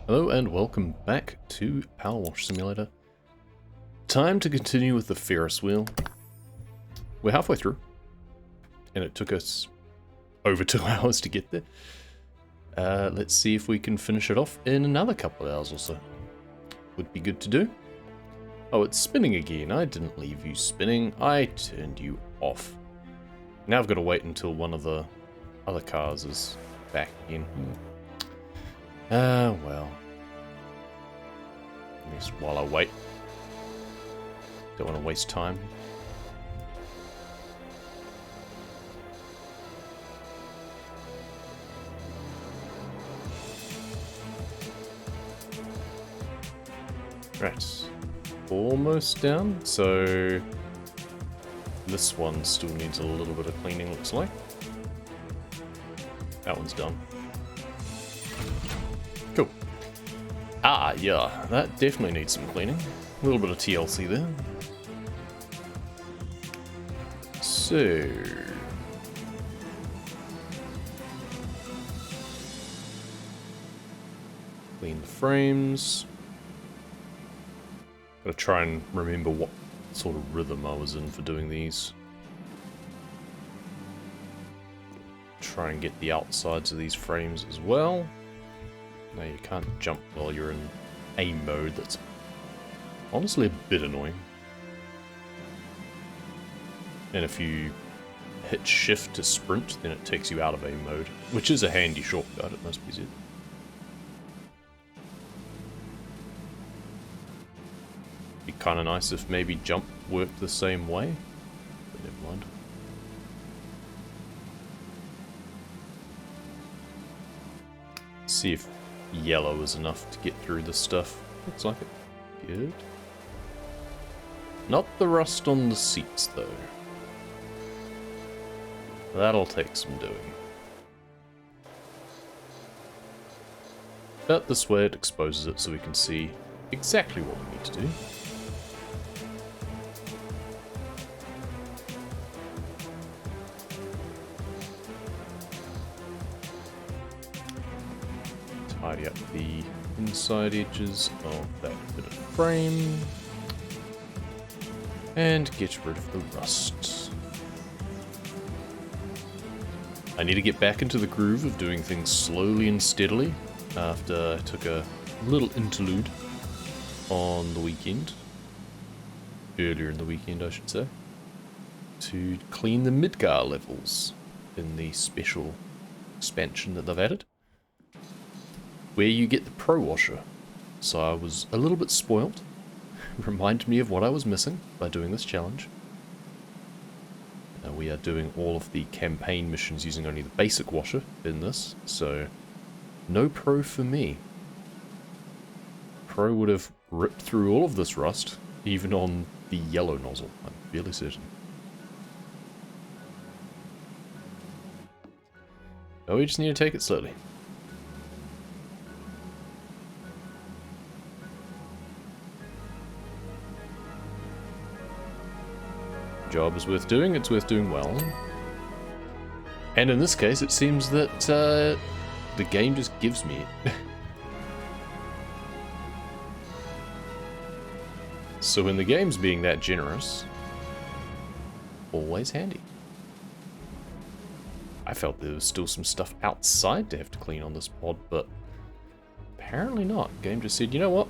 Hello and welcome back to PowerWash Simulator. Time to continue with the Ferris wheel. We're halfway through, and it took us over 2 hours to get there. Let's see if we can finish it off in another couple of hours or so. Would be good to do. Oh, it's spinning again. I didn't leave you spinning. I turned you off. Now I've got to wait until one of the other cars is back again. Well. At least while I wait. Don't want to waste time. Right. Almost down, so this one still needs a little bit of cleaning, looks like. That one's done. Cool. Ah, yeah, that definitely needs some cleaning. A little bit of TLC there. So... clean the frames. Gotta try and remember what sort of rhythm I was in for doing these. Try and get the outsides of these frames as well. No, you can't jump while you're in aim mode. That's honestly a bit annoying. And if you hit shift to sprint, then it takes you out of aim mode, which is a handy shortcut, it must be said. Be kind of nice if maybe jump worked the same way, but never mind. See if yellow is enough to get through this stuff. Looks like it. Good. Not the rust on the seats, though. That'll take some doing. But this way it exposes it so we can see exactly what we need to do. Tidy up the inside edges of that bit of frame. And get rid of the rust. I need to get back into the groove of doing things slowly and steadily after I took a little interlude on the weekend. Earlier in the weekend, I should say. To clean the Midgar levels in the special expansion that they've added, where you get the Pro Washer. So I was a little bit spoiled. Reminded me of what I was missing by doing this challenge. Now we are doing all of the campaign missions using only the basic washer in this, so no Pro for me. Pro would have ripped through all of this rust, even on the yellow nozzle, I'm fairly certain. Oh, we just need to take it slowly. Job is worth doing, it's worth doing well. And in this case, it seems that the game just gives me it. So when the game's being that generous, always handy. I felt there was still some stuff outside to have to clean on this pod, but apparently not. Game just said, you know what?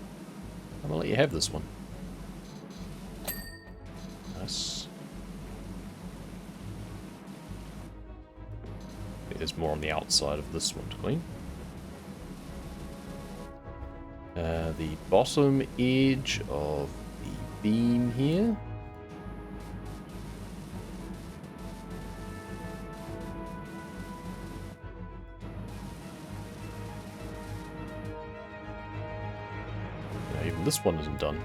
I'm gonna let you have this one. Nice. There's more on the outside of this one to clean. The bottom edge of the beam here. Now, even this one isn't done.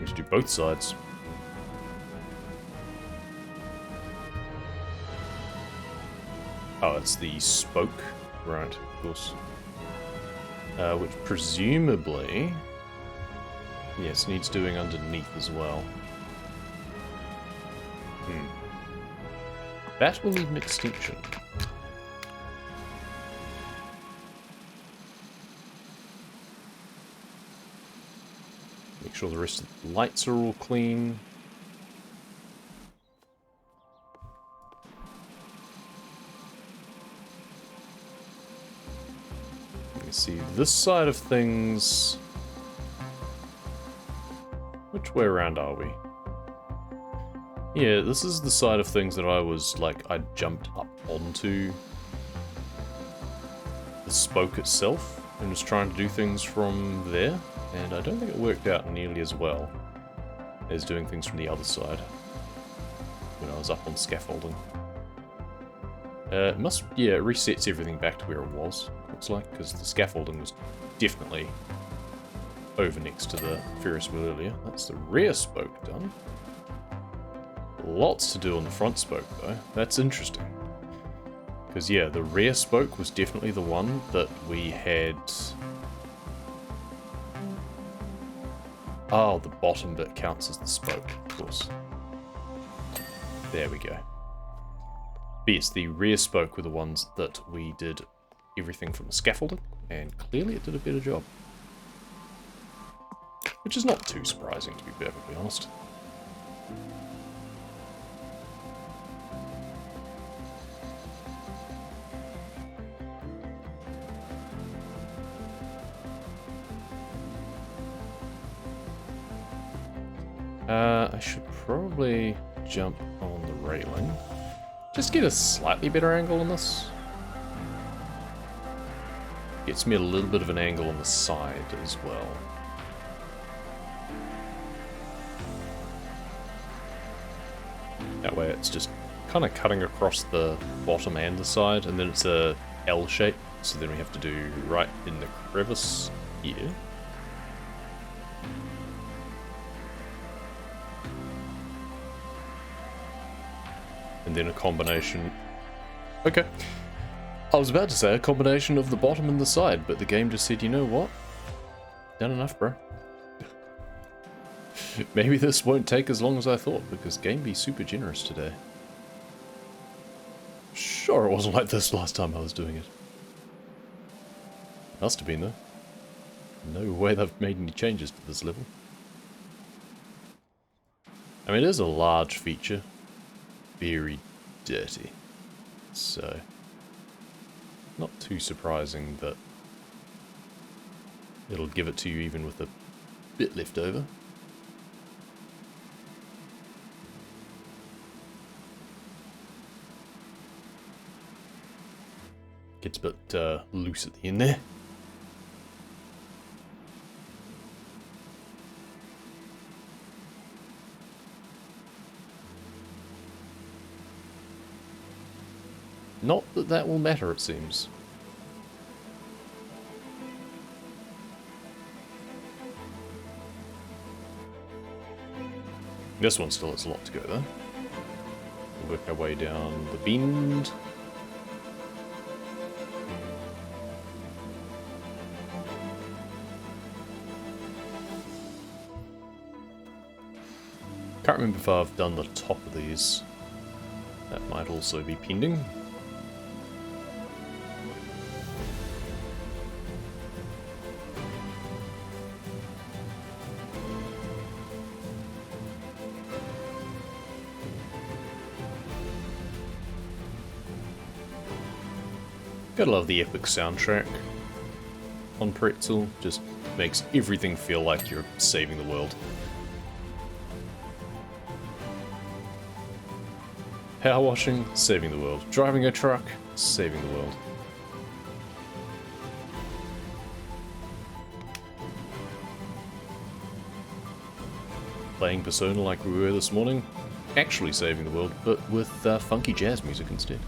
We should do both sides. Oh, it's the spoke. Right, of course. Which presumably... yes, needs doing underneath as well. That will need an extension. Make sure the rest of the lights are all clean. You can see this side of things. Which way around are we? Yeah, this is the side of things that I was like, I jumped up onto the spoke itself and was trying to do things from there, and I don't think it worked out nearly as well as doing things from the other side when I was up on scaffolding. It resets everything back to where it was, looks like, because the scaffolding was definitely over next to the Ferris wheel earlier. That's the rear spoke done. Lots to do on the front spoke, though. That's interesting. Because, yeah, the rear spoke was definitely the one that we had... Oh, the bottom bit counts as the spoke, of course. There we go. But yes, the rear spoke were the ones that we did everything from the scaffolding, and clearly it did a better job. Which is not too surprising, to be perfectly honest. I should probably jump on the railing. Just get a slightly better angle on this. Gets me a little bit of an angle on the side as well. That way it's just kind of cutting across the bottom and the side, and then it's a L shape, so then we have to do right in the crevice here. And then a combination... Okay. I was about to say a combination of the bottom and the side, but the game just said, you know what? Done enough, bro. Maybe this won't take as long as I thought, because game be super generous today. Sure, it wasn't like this last time I was doing it. Must have been, though. No way they've made any changes to this level. I mean, it is a large feature. Very dirty. So, not too surprising that it'll give it to you even with a bit left over. Gets a bit loose at the end there. Not that that will matter, it seems. This one still has a lot to go, though. We'll work our way down the bend. Can't remember if I've done the top of these. That might also be pending. Gotta love the epic soundtrack on Pretzel. Just makes everything feel like you're saving the world. Power washing, saving the world. Driving a truck, saving the world. Playing Persona like we were this morning, actually saving the world, but with funky jazz music instead.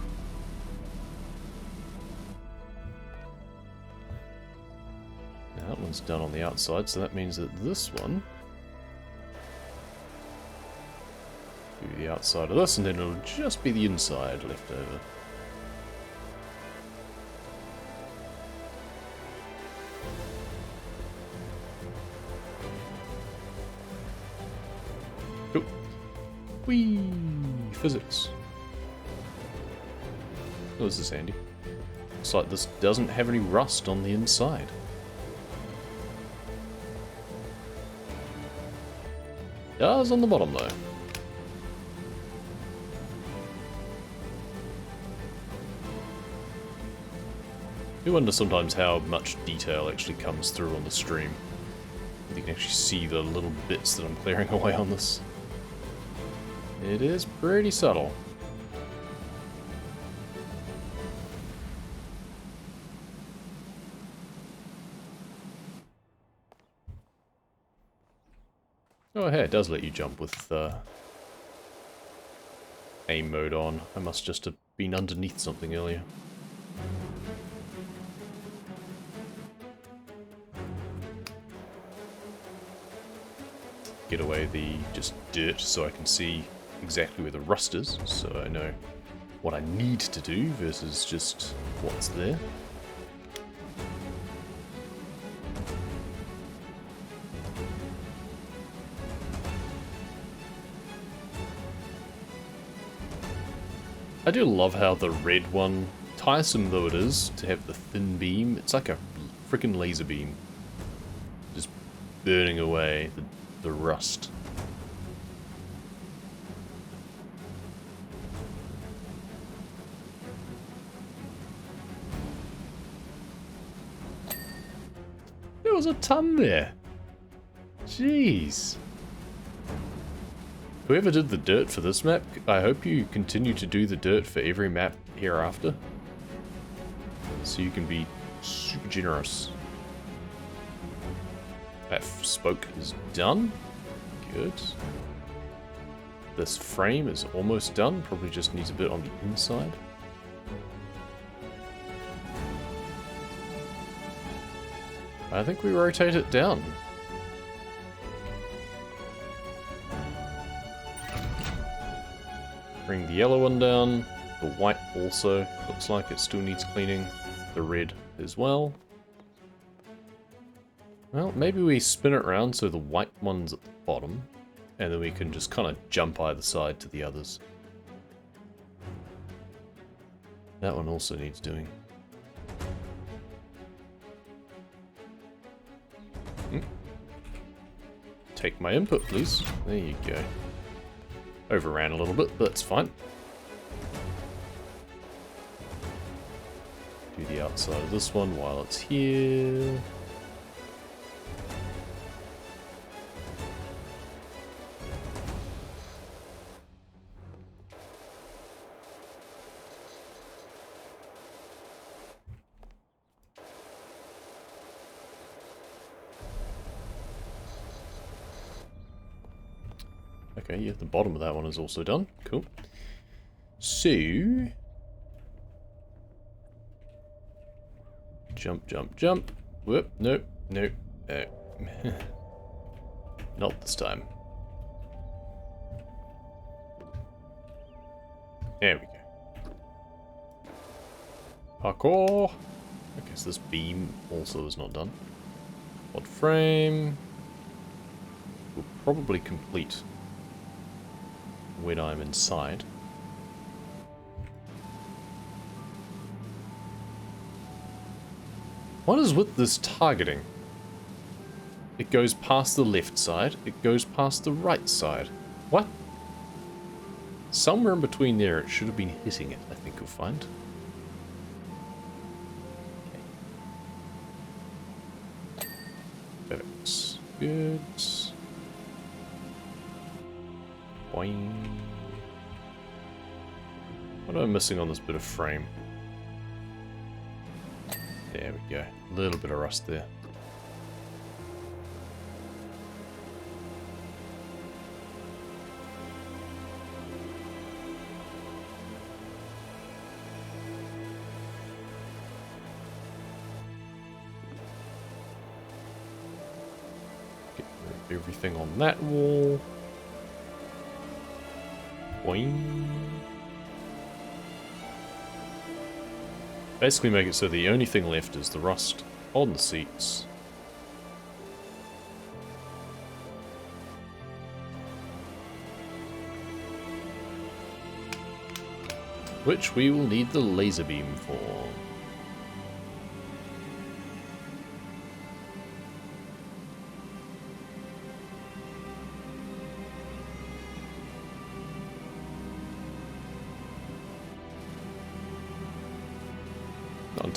Now that one's done on the outside, so that means that this one... do the outside of this, and then it'll just be the inside left over. Cool. Whee! Physics. Oh, this is handy. Looks like this doesn't have any rust on the inside. Does on the bottom though. I wonder sometimes how much detail actually comes through on the stream. You can actually see the little bits that I'm clearing away on this. It is pretty subtle. Oh hey, it does let you jump with aim mode on. I must just have been underneath something earlier. Get away the just dirt so I can see exactly where the rust is, so I know what I need to do versus just what's there. I do love how the red one, tiresome though it is to have the thin beam, it's like a freaking laser beam. Just burning away the rust. There was a ton there. Jeez. Whoever did the dirt for this map, I hope you continue to do the dirt for every map hereafter. So you can be super generous. That spoke is done. Good. This frame is almost done. Probably just needs a bit on the inside. I think we rotate it down. Bring the yellow one down. The white also looks like it still needs cleaning. The red as well. Well, maybe we spin it around so the white one's at the bottom, and then we can just kind of jump either side to the others. That one also needs doing. Take my input, please. There you go. Overran a little bit, but that's fine. Do the outside of this one while it's here. Okay, yeah, the bottom of that one is also done. Cool. So... jump, jump, jump. Whoop, nope, nope, no. Not this time. There we go. Parkour! Okay, so this beam also is not done. Quad frame. Will probably complete when I'm inside. What is with this targeting? It goes past the left side, it goes past the right side. What? Somewhere in between there it should have been hitting it, I think you'll find. Okay. Perfect. Good. Boing. What am I missing on this bit of frame? There we go. A little bit of rust there. Get rid of everything on that wall. Boing. Basically make it so the only thing left is the rust on the seats. Which we will need the laser beam for.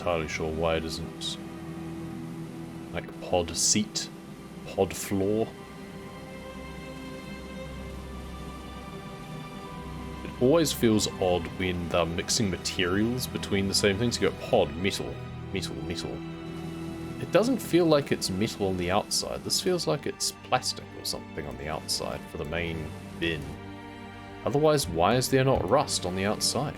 entirely sure why it isn't like pod seat, pod floor. It always feels odd when they're mixing materials between the same things. You go pod, metal, metal, metal. It doesn't feel like it's metal on the outside. This feels like it's plastic or something on the outside for the main bin. Otherwise, why is there not rust on the outside?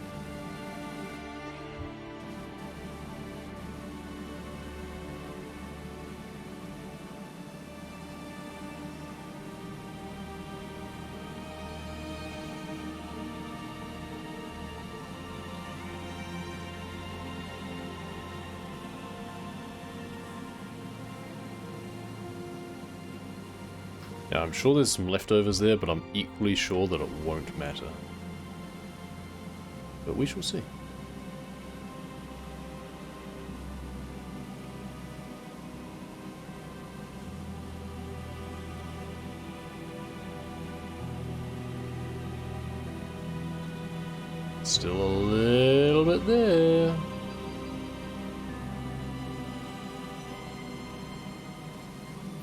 Now, I'm sure there's some leftovers there, but I'm equally sure that it won't matter. But we shall see. Still a little bit there.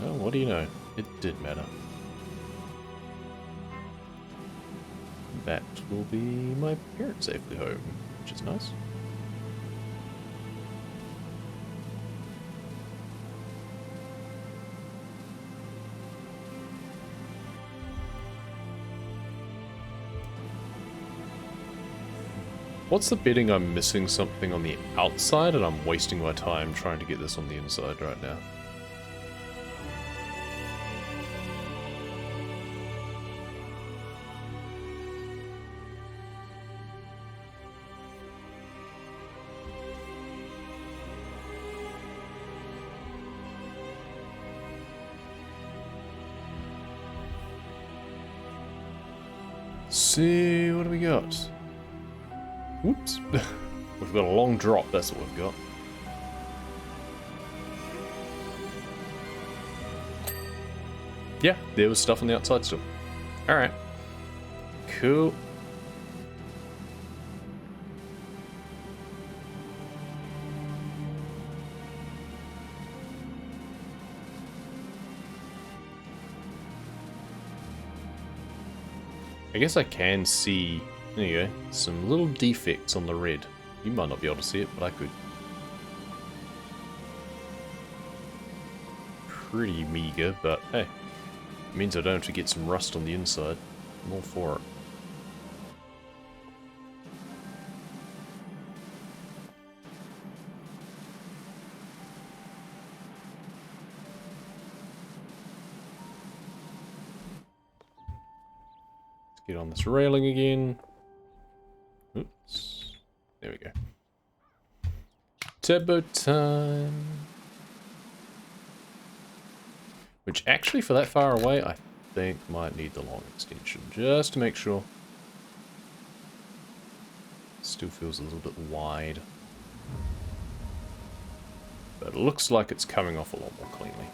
Oh, what do you know? It did matter. That will be my parents safely home, which is nice. What's the betting I'm missing something on the outside and I'm wasting my time trying to get this on the inside right now? See, what do we got? Whoops. We've got a long drop, that's what we've got. Yeah, there was stuff on the outside still. Alright. Cool. I guess I can see, there you go, some little defects on the red. You might not be able to see it, but I could. Pretty meager, but hey, it means I don't have to get some rust on the inside. I'm all for it. Get on this railing again. Oops. There we go. Turbo time. Which actually, for that far away, I think might need the long extension. Just to make sure. Still feels a little bit wide. But it looks like it's coming off a lot more cleanly.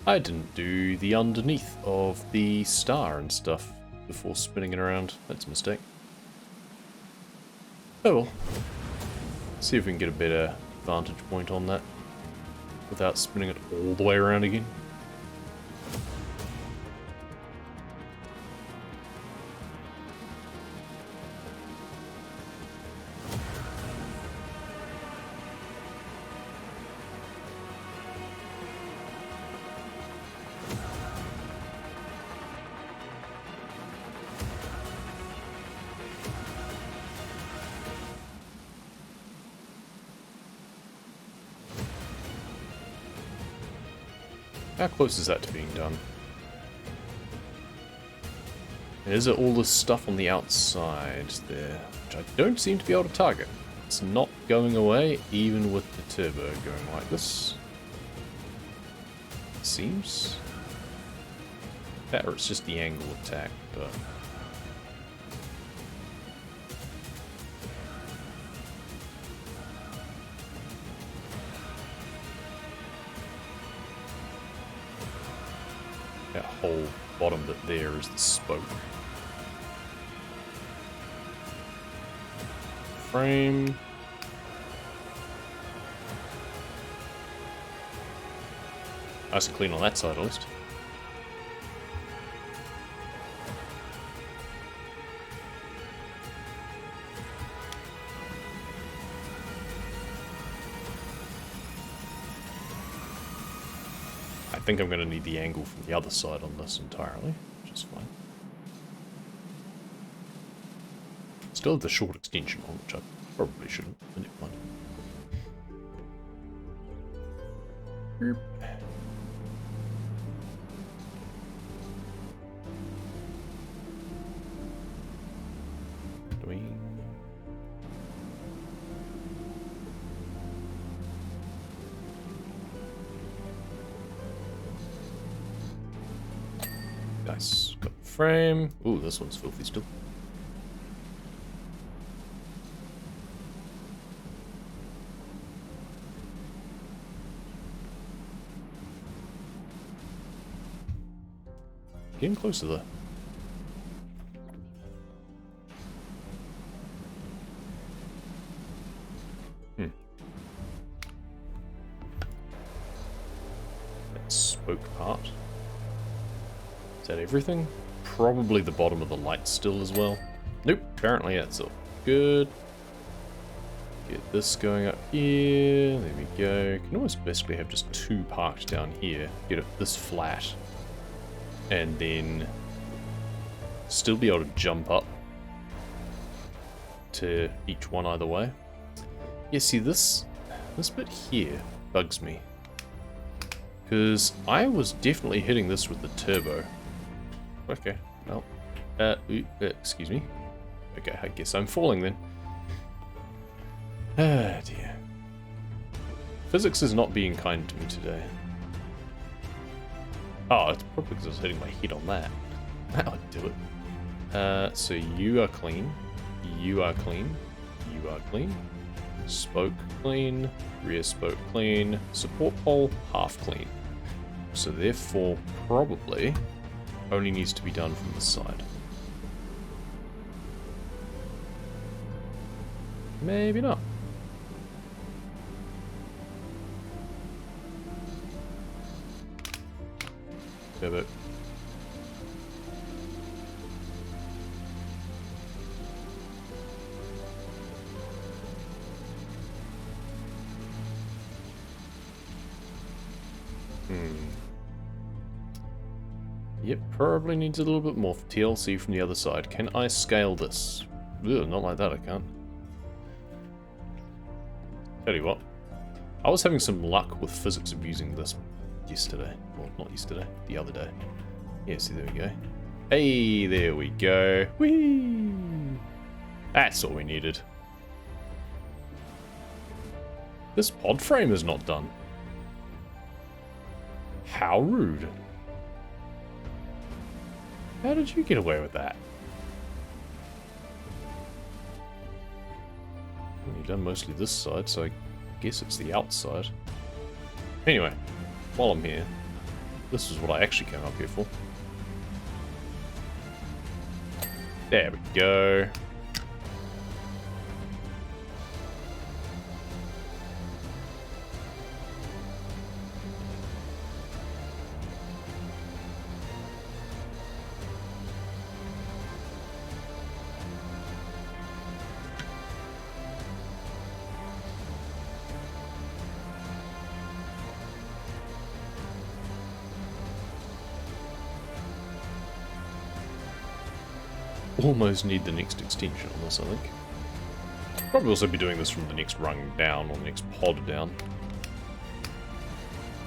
I didn't do the underneath of the star and stuff before spinning it around. That's a mistake. Oh well. See if we can get a better vantage point on that without spinning it all the way around again. How close is that to being done? And is it all this stuff on the outside there, which I don't seem to be able to target? It's not going away, even with the turbo going like this. It seems. That or it's just the angle attack, but... bottom bit there is the spoke. Frame. Nice and clean on that side at least. I think I'm going to need the angle from the other side on this entirely, which is fine. Still have the short extension on, which I probably shouldn't, but never mind. Erp. Doing. Nice. Got the frame. Ooh, this one's filthy still. Getting closer though. That spoke part. Is that everything? Probably the bottom of the light still as well. Nope, apparently that's all good. Get this going up here. There we go. Can almost basically have just two parked down here. Get it this flat. And then still be able to jump up to each one either way. Yeah, see this bit here bugs me. Because I was definitely hitting this with the turbo. Okay, well, excuse me. Okay, I guess I'm falling then. Ah, dear. Physics is not being kind to me today. Oh, it's probably because I was hitting my head on that. That would do it. So you are clean. You are clean. You are clean. Spoke clean. Rear spoke clean. Support pole half clean. So therefore, probably only needs to be done from the side. Maybe not. Pivot. Yep, probably needs a little bit more TLC from the other side. Can I scale this? Ugh, not like that, I can't. Tell you what, I was having some luck with physics of using this yesterday. Well, not yesterday, the other day. Yeah, see, there we go. Hey, there we go. Whee! That's all we needed. This pod frame is not done. How rude. How did you get away with that? Well, you've done mostly this side, so I guess it's the outside. Anyway, while I'm here, this is what I actually came up here for. There we go. Almost need the next extension on this, I think. Probably also be doing this from the next rung down, or the next pod down.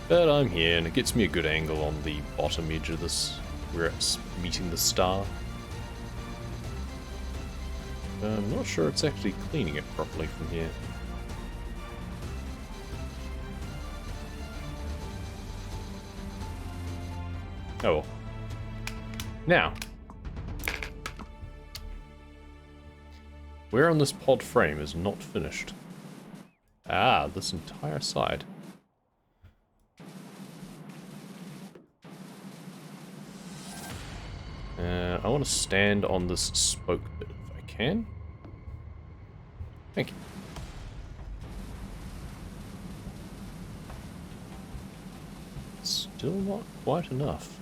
But I'm here, and it gets me a good angle on the bottom edge of this, where it's meeting the star. I'm not sure it's actually cleaning it properly from here. Oh well. Now, where on this pod frame is not finished? Ah, this entire side. I want to stand on this spoke bit if I can. Thank you. Still not quite enough.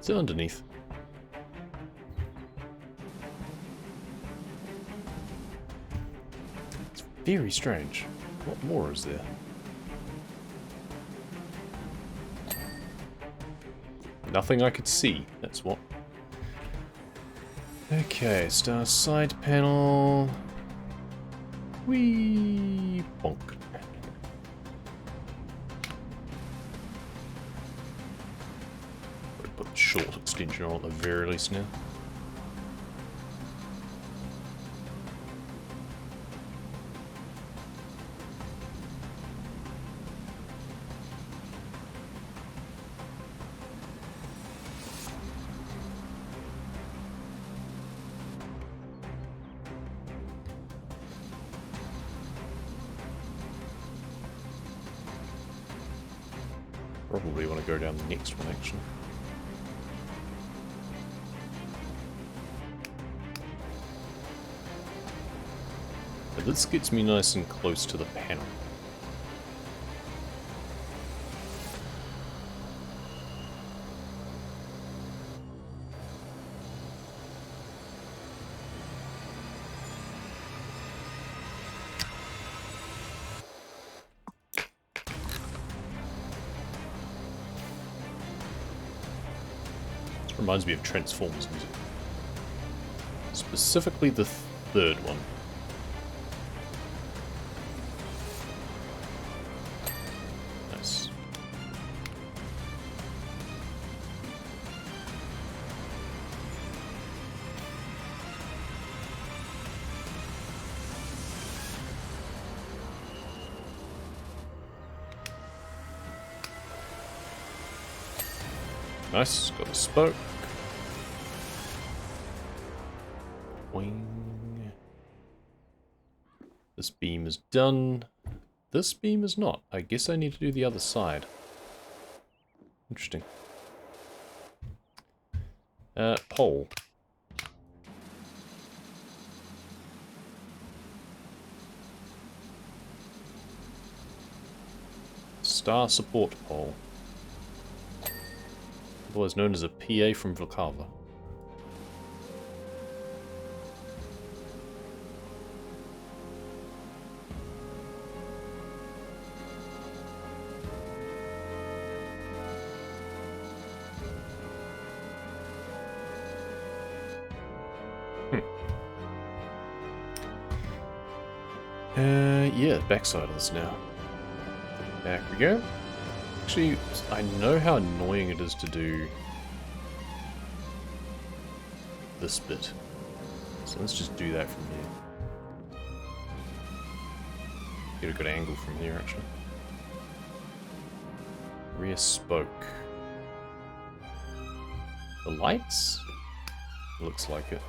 Still underneath. It's very strange. What more is there? Nothing I could see, that's what. Okay, star side panel. Whee! Bonk. Put the short extension on at the very least now. Probably want to go down the next one, actually. But this gets me nice and close to the panel. Reminds me of Transformers music. Specifically the third one. Nice. Nice, got the spoke. Wing. This beam is done. This beam is not. I guess I need to do the other side. Interesting. Pole. Star support pole. Otherwise known as a PA from Vlkava. Yeah, backside of this now. Back we go. Actually, I know how annoying it is to do this bit. So let's just do that from here. Get a good angle from here, actually. Rear spoke. The lights? Looks like it.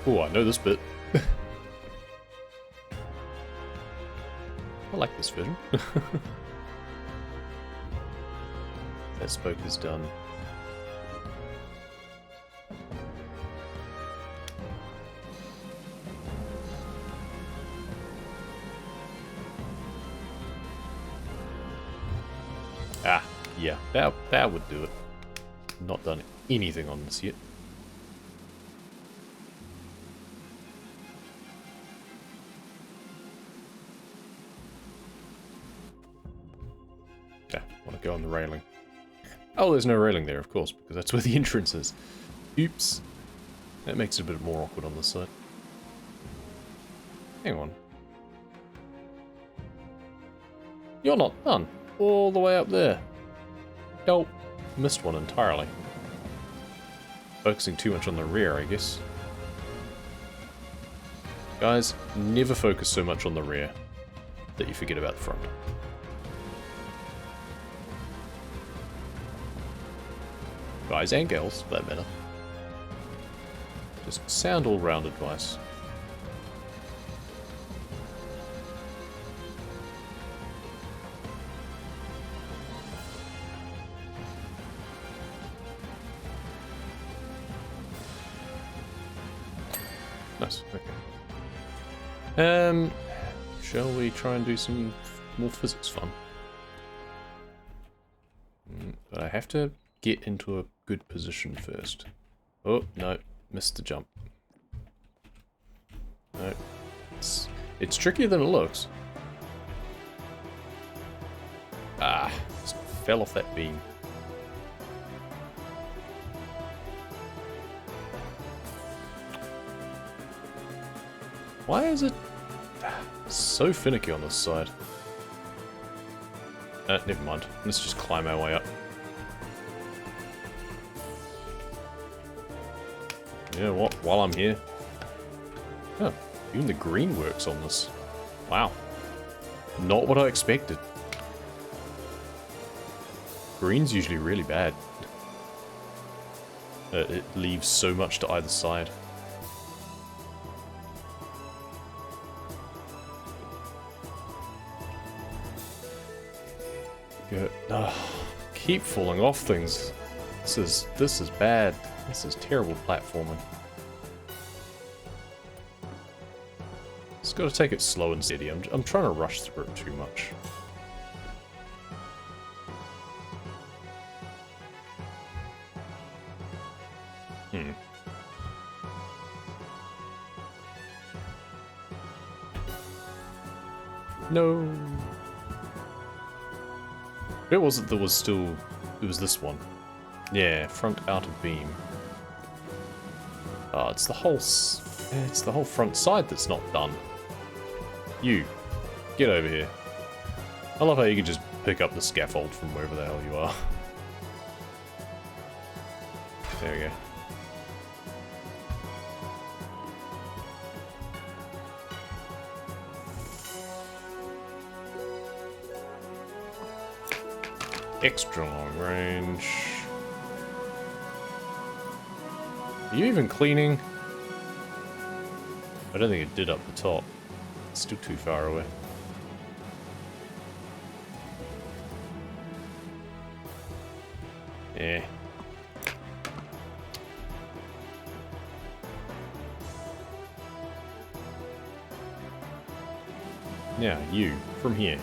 Oh, I know this bit. I like this version. That spoke is done. Ah, yeah, that would do it. Not done anything on this yet. Go on the railing. Oh, there's no railing there, of course, because that's where the entrance is. Oops. That makes it a bit more awkward on this side. Hang on. You're not done. All the way up there. Nope. Missed one entirely. Focusing too much on the rear, I guess. Guys, never focus so much on the rear. that you forget about the front. Guys and girls, for that matter. Just sound all-round advice. Nice, okay. Shall we try and do some more physics fun? But I have to get into a good position first. Oh, no. Missed the jump. No. It's trickier than it looks. Ah, just fell off that beam. Why is it so finicky on this side? Never mind. Let's just climb our way up. You know what? While I'm here... Oh, even the green works on this. Wow. Not what I expected. Green's usually really bad. It leaves so much to either side. Go. Oh, keep falling off things. This is bad. This is terrible platforming. Just gotta take it slow and steady. I'm trying to rush through it too much. No. Where was it that was still... It was this one. Yeah, front outer beam. Oh, it's the whole front side that's not done. You, get over here. I love how you can just pick up the scaffold from wherever the hell you are. There we go. Extra long range. Are you even cleaning? I don't think it did up the top. It's still too far away. Yeah. Now, you, from here.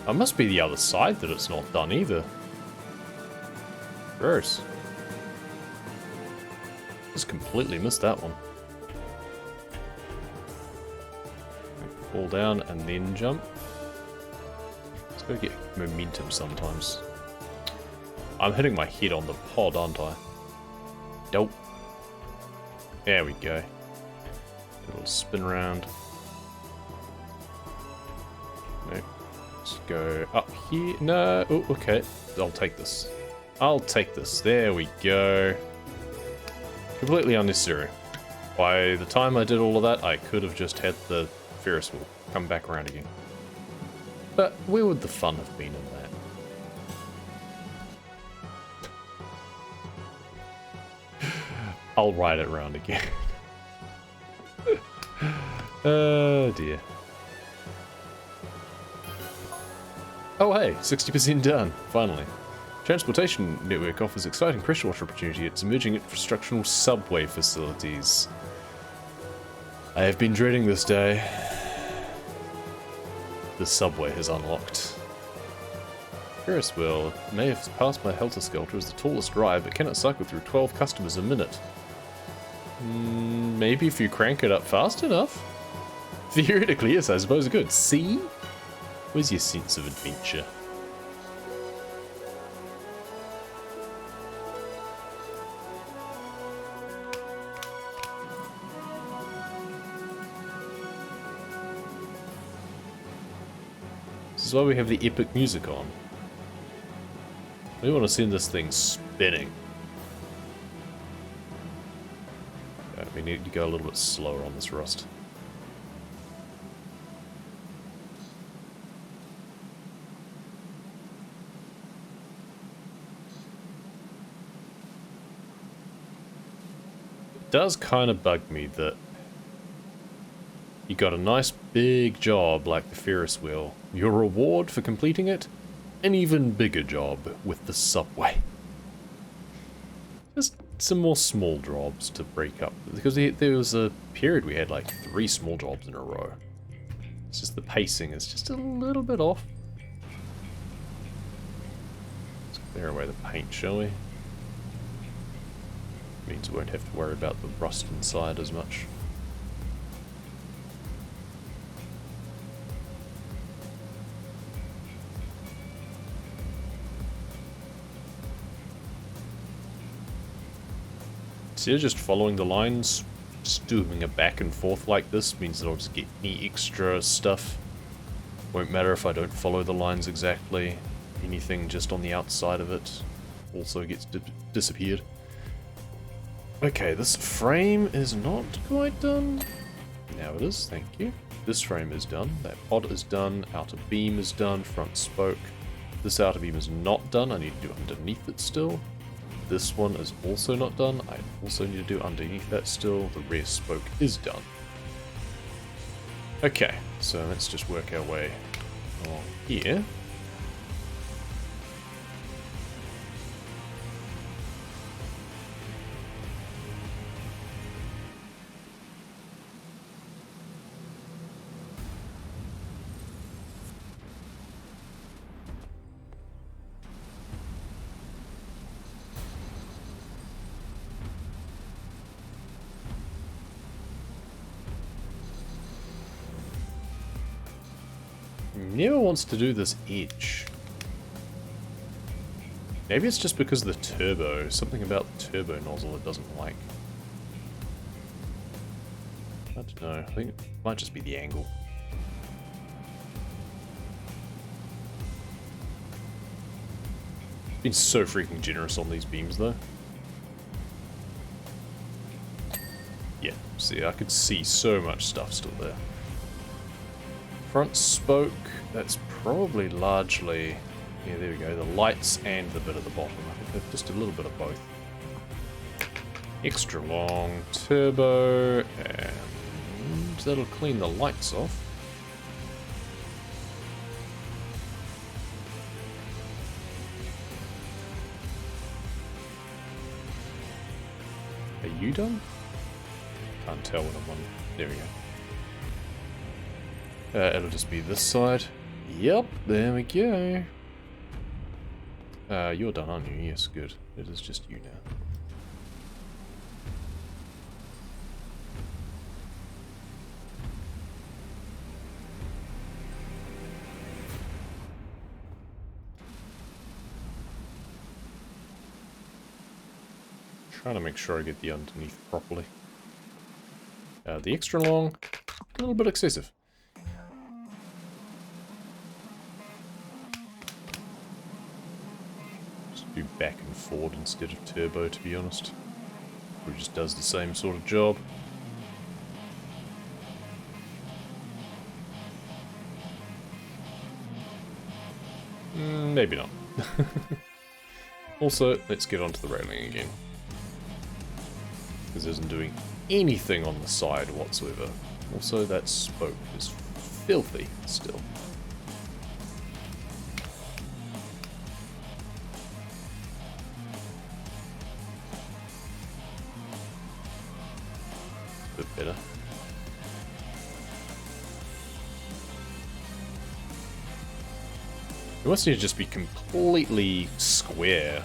It must be the other side that it's not done either. Gross. Just completely missed that one. Fall down and then jump. It's gotta get momentum sometimes. I'm hitting my head on the pod, aren't I? Nope. There we go. A little spin around. Nope. Let's go up here. No. Oh, okay. I'll take this. I'll take this. There we go. Completely unnecessary. By the time I did all of that, I could have just had the Ferris wheel come back around again. But where would the fun have been in that? I'll ride it around again. Oh dear. Oh hey, 60% done, finally. Transportation network offers exciting pressure washer opportunity at its emerging infrastructural subway facilities. I have been dreading this day. The subway has unlocked. Ferris wheel may have passed my helter-skelter as the tallest ride, but cannot cycle through 12 customers a minute. Maybe if you crank it up fast enough? Theoretically, yes, I suppose it could. See? Where's your sense of adventure? This is why we have the epic music on. We want to send this thing spinning. Okay. We need to go a little bit slower on this rust. It does kind of bug me that you got a nice big job like the Ferris wheel. Your reward for completing it? An even bigger job with the subway. Just some more small jobs to break up. Because there was a period we had like 3 small jobs in a row. It's just the pacing is just a little bit off. Let's clear away the paint, shall we? Means we won't have to worry about the rust inside as much. Instead of just following the lines, just doing it back and forth like this means that I'll just get any extra stuff. Won't matter if I don't follow the lines exactly. Anything just on the outside of it also gets disappeared. Okay, this frame is not quite done. Now it is, thank you. This frame is done. That pod is done. Outer beam is done. Front spoke. This outer beam is not done. I need to do underneath it still. This one is also not done. I also need to do underneath that still. The rear spoke is done. Okay, so let's just work our way along here. Never wants to do this edge. Maybe it's just because of the turbo. Something about the turbo nozzle it doesn't like. I don't know. I think it might just be the angle. Been so freaking generous on these beams though. Yeah, see, I could see so much stuff still there. Front spoke, that's probably largely, yeah, there we go, the lights and the bit at the bottom. I think just a little bit of both. Extra long turbo, and that'll clean the lights off. Are you done? Can't tell when I'm on. There we go. It'll just be this side. Yep, there we go. You're done, aren't you? Yes, good. It is just you now. Trying to make sure I get the underneath properly. The extra long, a little bit excessive. Do back and forward instead of turbo, to be honest. It just does the same sort of job. Maybe not. Also, let's get onto the railing again. Because it isn't doing anything on the side whatsoever. Also, that spoke is filthy still. Bit better. It wants to just be completely square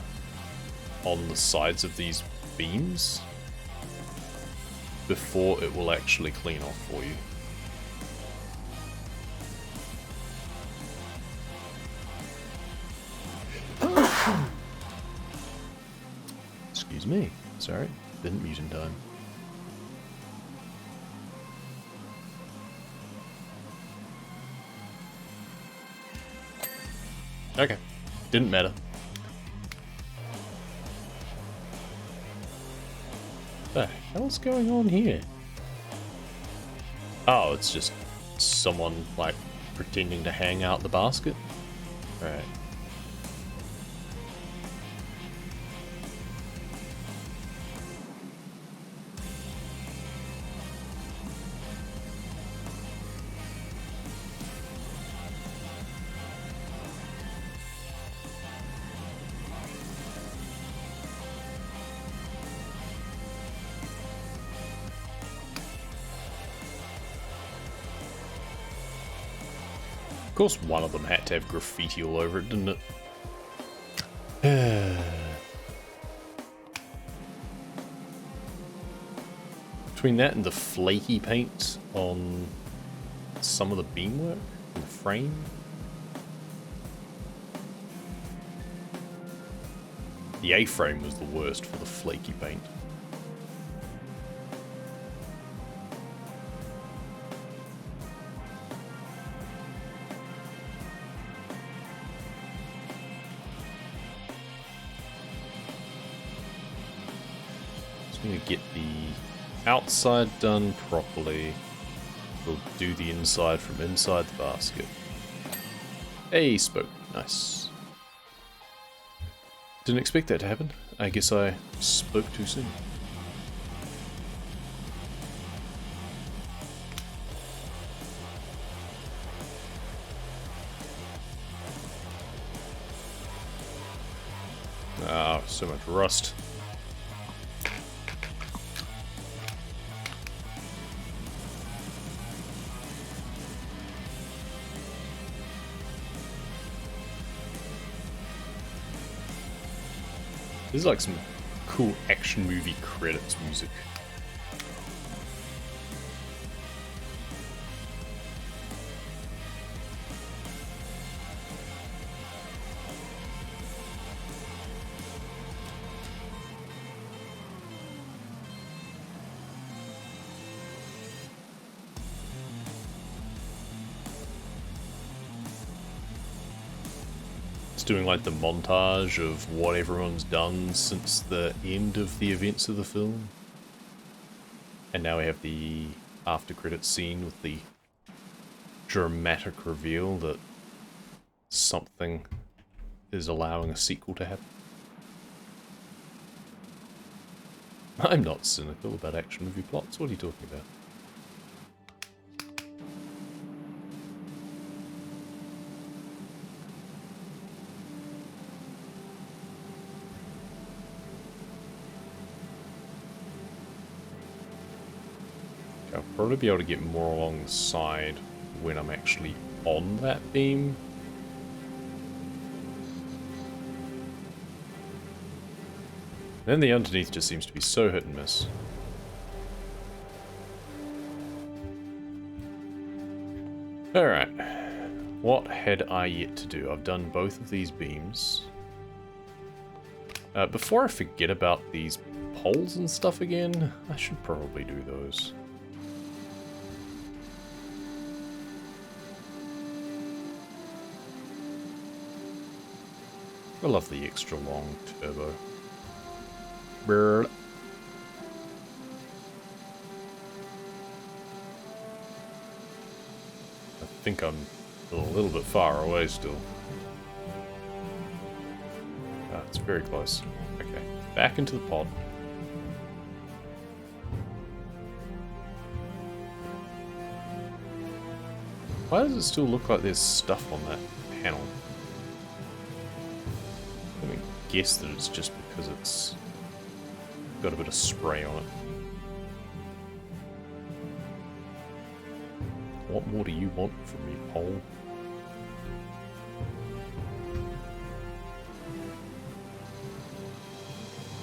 on the sides of these beams before it will actually clean off for you. Excuse me. Sorry, didn't mute in time. Okay, didn't matter. The hell's going on here? Oh, it's just someone, like, pretending to hang out the basket? Right. Of course one of them had to have graffiti all over it, didn't it? Between that and the flaky paint on some of the beamwork and the frame. The A-frame was the worst for the flaky paint. Gonna get the outside done properly. We'll do the inside from inside the basket. Hey, spoke. Nice. Didn't expect that to happen. I guess I spoke too soon. Ah, so much rust. This is like some cool action movie credits music. Doing like the montage of what everyone's done since the end of the events of the film. And now we have the after credits scene with the dramatic reveal that something is allowing a sequel to happen. I'm not cynical about action movie plots. What are you talking about? I'll probably be able to get more along the side when I'm actually on that beam. Then the underneath just seems to be so hit and miss. Alright. What had I yet to do? I've done both of these beams. Before I forget about these poles and stuff again, I should probably do those. I love the extra long turbo. Brrr. I think I'm a little bit far away still. Ah, it's very close. Okay, back into the pod. Why does it still look like there's stuff on that panel? Let me guess that it's just because it's got a bit of spray on it. What more do you want from me, pole?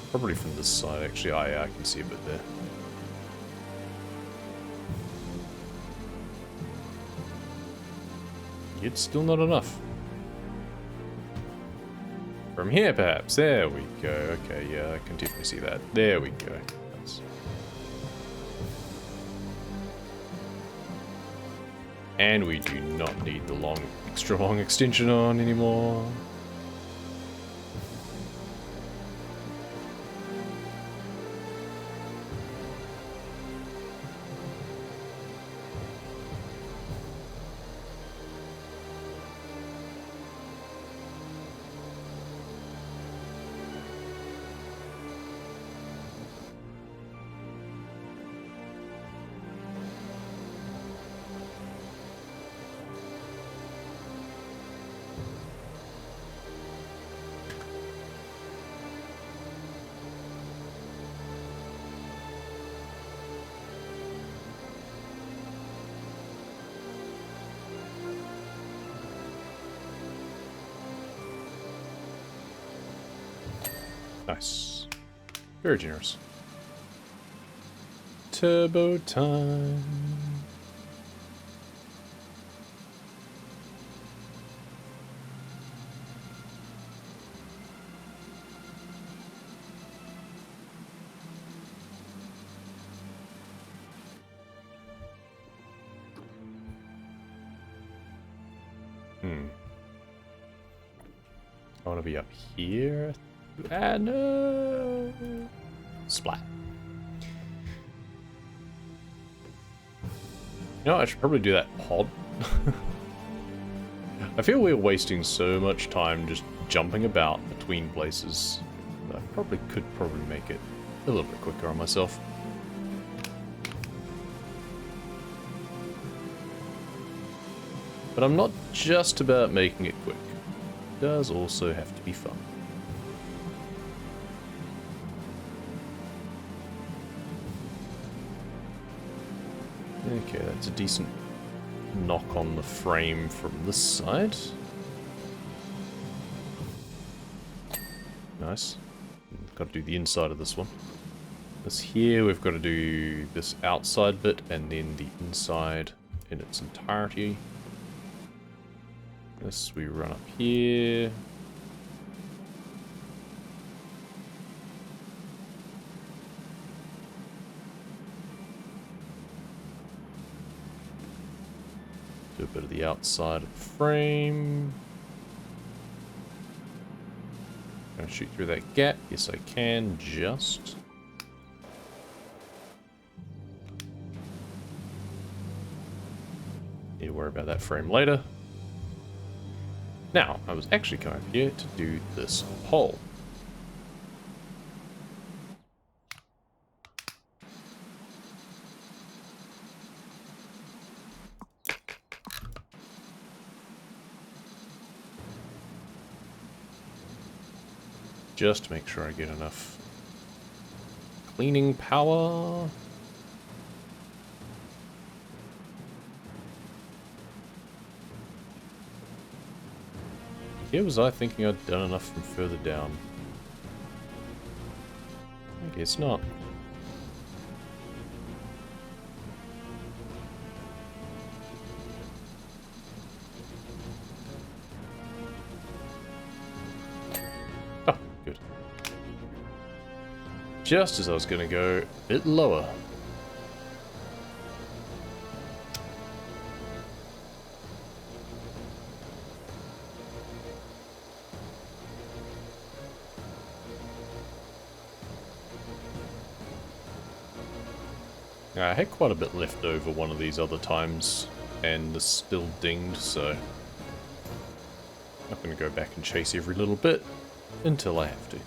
Probably from this side, actually. Oh, yeah, I can see a bit there. It's still not enough. From here, perhaps. There we go. Okay, yeah, I can definitely see that. There we go. Nice. And we do not need the extra long extension on anymore. Nice. Very generous. Turbo time. I want to be up here. Ah, no. Splat. You know, I should probably do that pod. I feel we're wasting so much time just jumping about between places. I could probably make it a little bit quicker on myself. But I'm not just about making it quick. It does also have to be fun. Okay, that's a decent knock on the frame from this side. Nice. Got to do the inside of this one. This here, we've got to do this outside bit and then the inside in its entirety. This we run up here. Do a bit of the outside of the frame. Can I shoot through that gap? Yes, I can, just. Need to worry about that frame later. Now, I was actually coming up here to do this hole. Just to make sure I get enough cleaning power. Here was I thinking I'd done enough from further down. I guess not. Oh, good. Just as I was gonna go a bit lower. I had quite a bit left over one of these other times, and this still dinged, so I'm not going to go back and chase every little bit until I have to.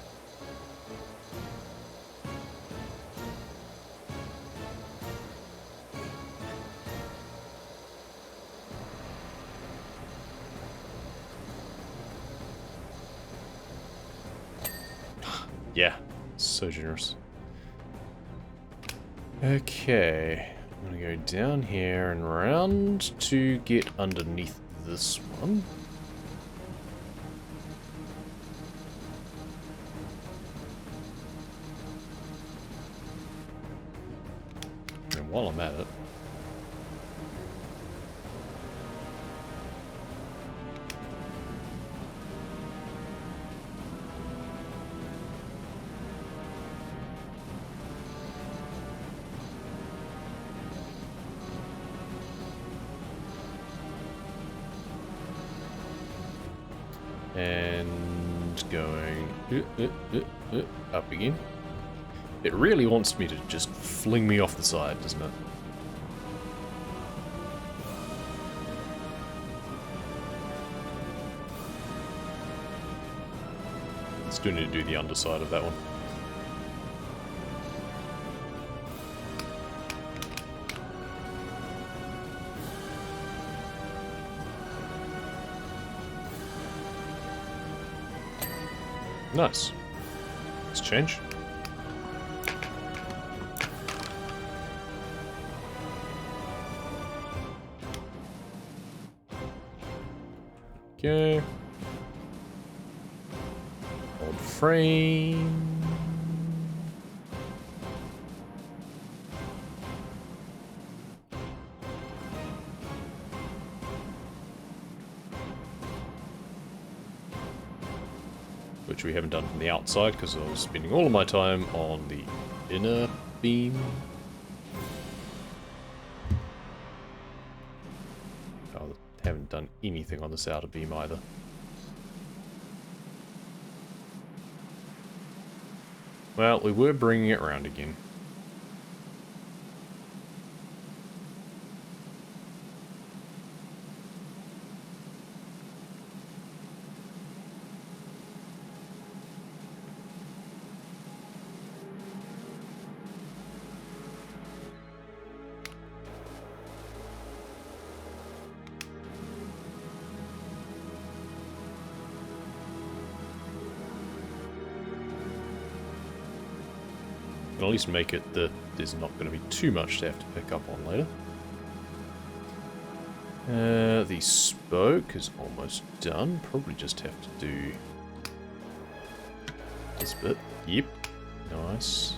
Yeah, so generous. Okay, I'm gonna go down here and round to get underneath this one. And while I'm at it, and going up again. It really wants me to just fling me off the side, doesn't it? Still need to do the underside of that one. Nice. Let's change. Okay. Hold One frame. Which we haven't done from the outside because I was spending all of my time on the inner beam. Oh, haven't done anything on this outer beam either. Well, we were bringing it around again. Can at least make it that there's not going to be too much to have to pick up on later. The spoke is almost done. Probably just have to do this bit. Yep. Nice.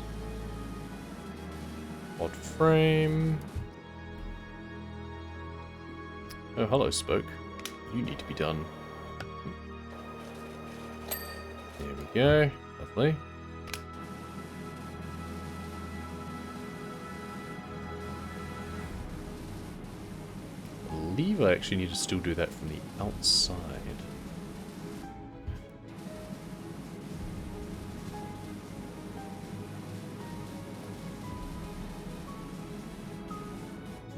Odd frame. Oh, hello, spoke. You need to be done. There we go. Lovely. I believe I actually need to still do that from the outside.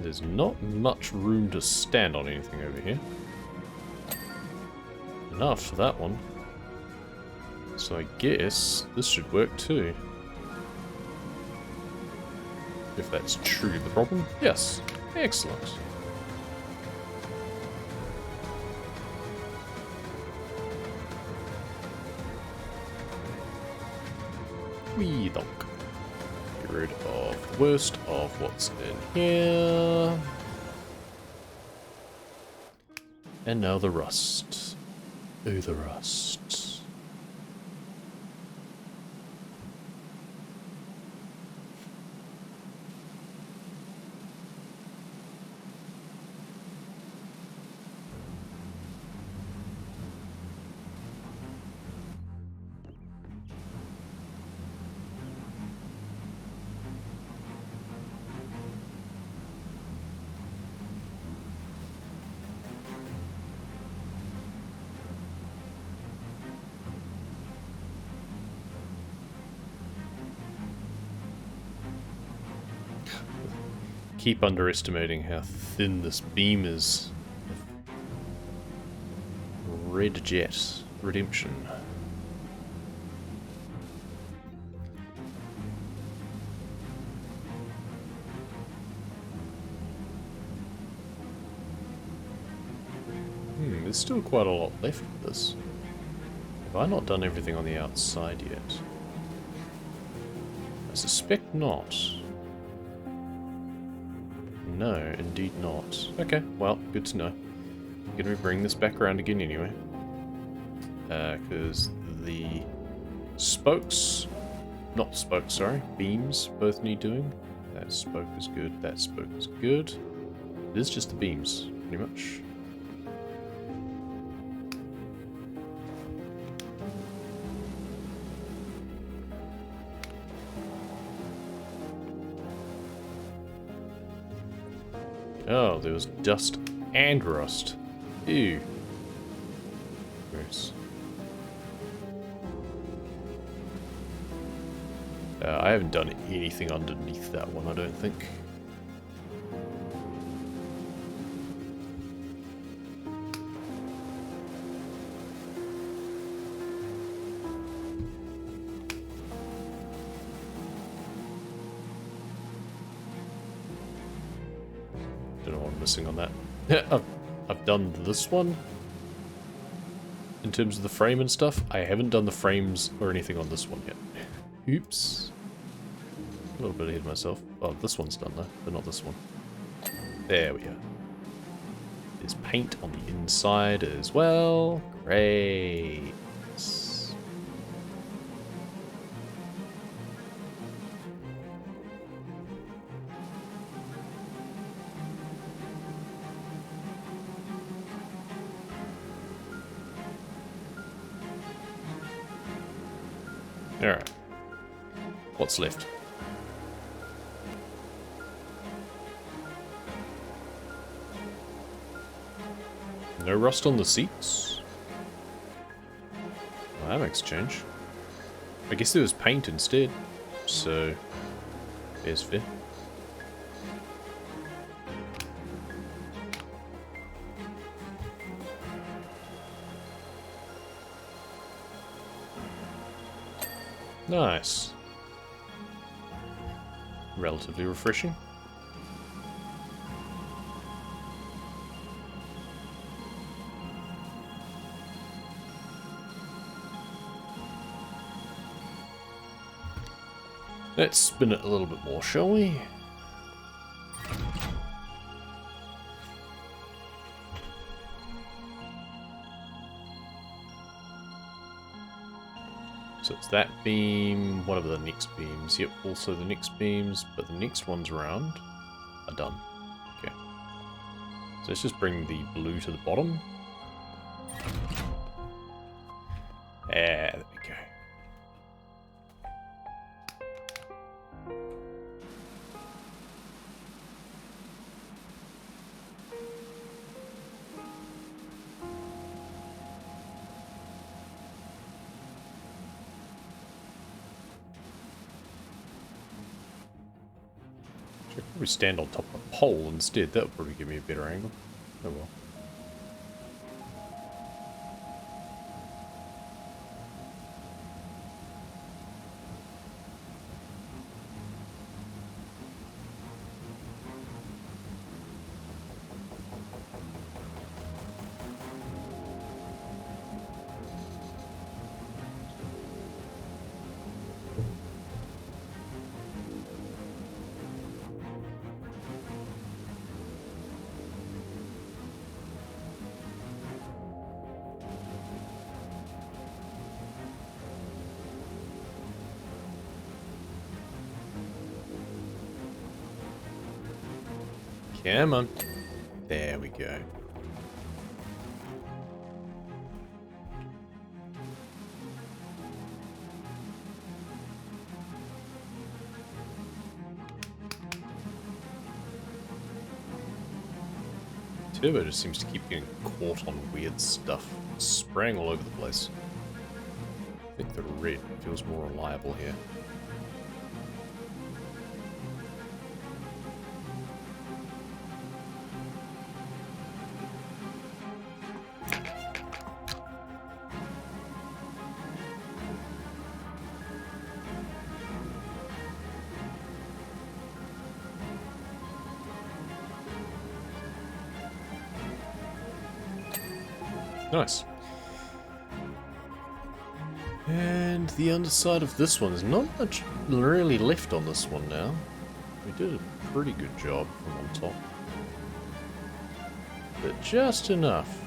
There's not much room to stand on anything over here. Enough for that one. So I guess this should work too. If that's truly the problem. Yes. Excellent. Wee donk. Get rid of the worst of what's in here. And now the rust. Oh, the rust. Keep underestimating how thin this beam is. Red Jet Redemption. There's still quite a lot left of this. Have I not done everything on the outside yet? I suspect not. No, indeed not. Okay, well, good to know. Gonna bring this back around again anyway. Because the spokes, not spokes, sorry, beams both need doing. That spoke is good, that spoke is good. It is just the beams, pretty much. Oh, there was dust and rust. Ew. Gross. I haven't done anything underneath that one, I don't think. Don't know what I'm missing on that. I've done this one. In terms of the frame and stuff, I haven't done the frames or anything on this one yet. Oops. A little bit ahead of myself. Oh, this one's done though, but not this one. There we go. There's paint on the inside as well. Great. Alright. What's left? No rust on the seats? Well, that makes a change. I guess there was paint instead, so there's fair. Nice. Relatively refreshing. Let's spin it a little bit more, shall we? So it's that beam, whatever the next beams. Yep, also the next beams, but the next ones around are done. Okay. So let's just bring the blue to the bottom. There we go. Should probably stand on top of a pole instead. That would probably give me a better angle. Oh well. Come on. There we go. Turbo just seems to keep getting caught on weird stuff, spraying all over the place. I think the red feels more reliable here. Nice. And the underside of this one, there's not much really left on this one now. We did a pretty good job from on top. But just enough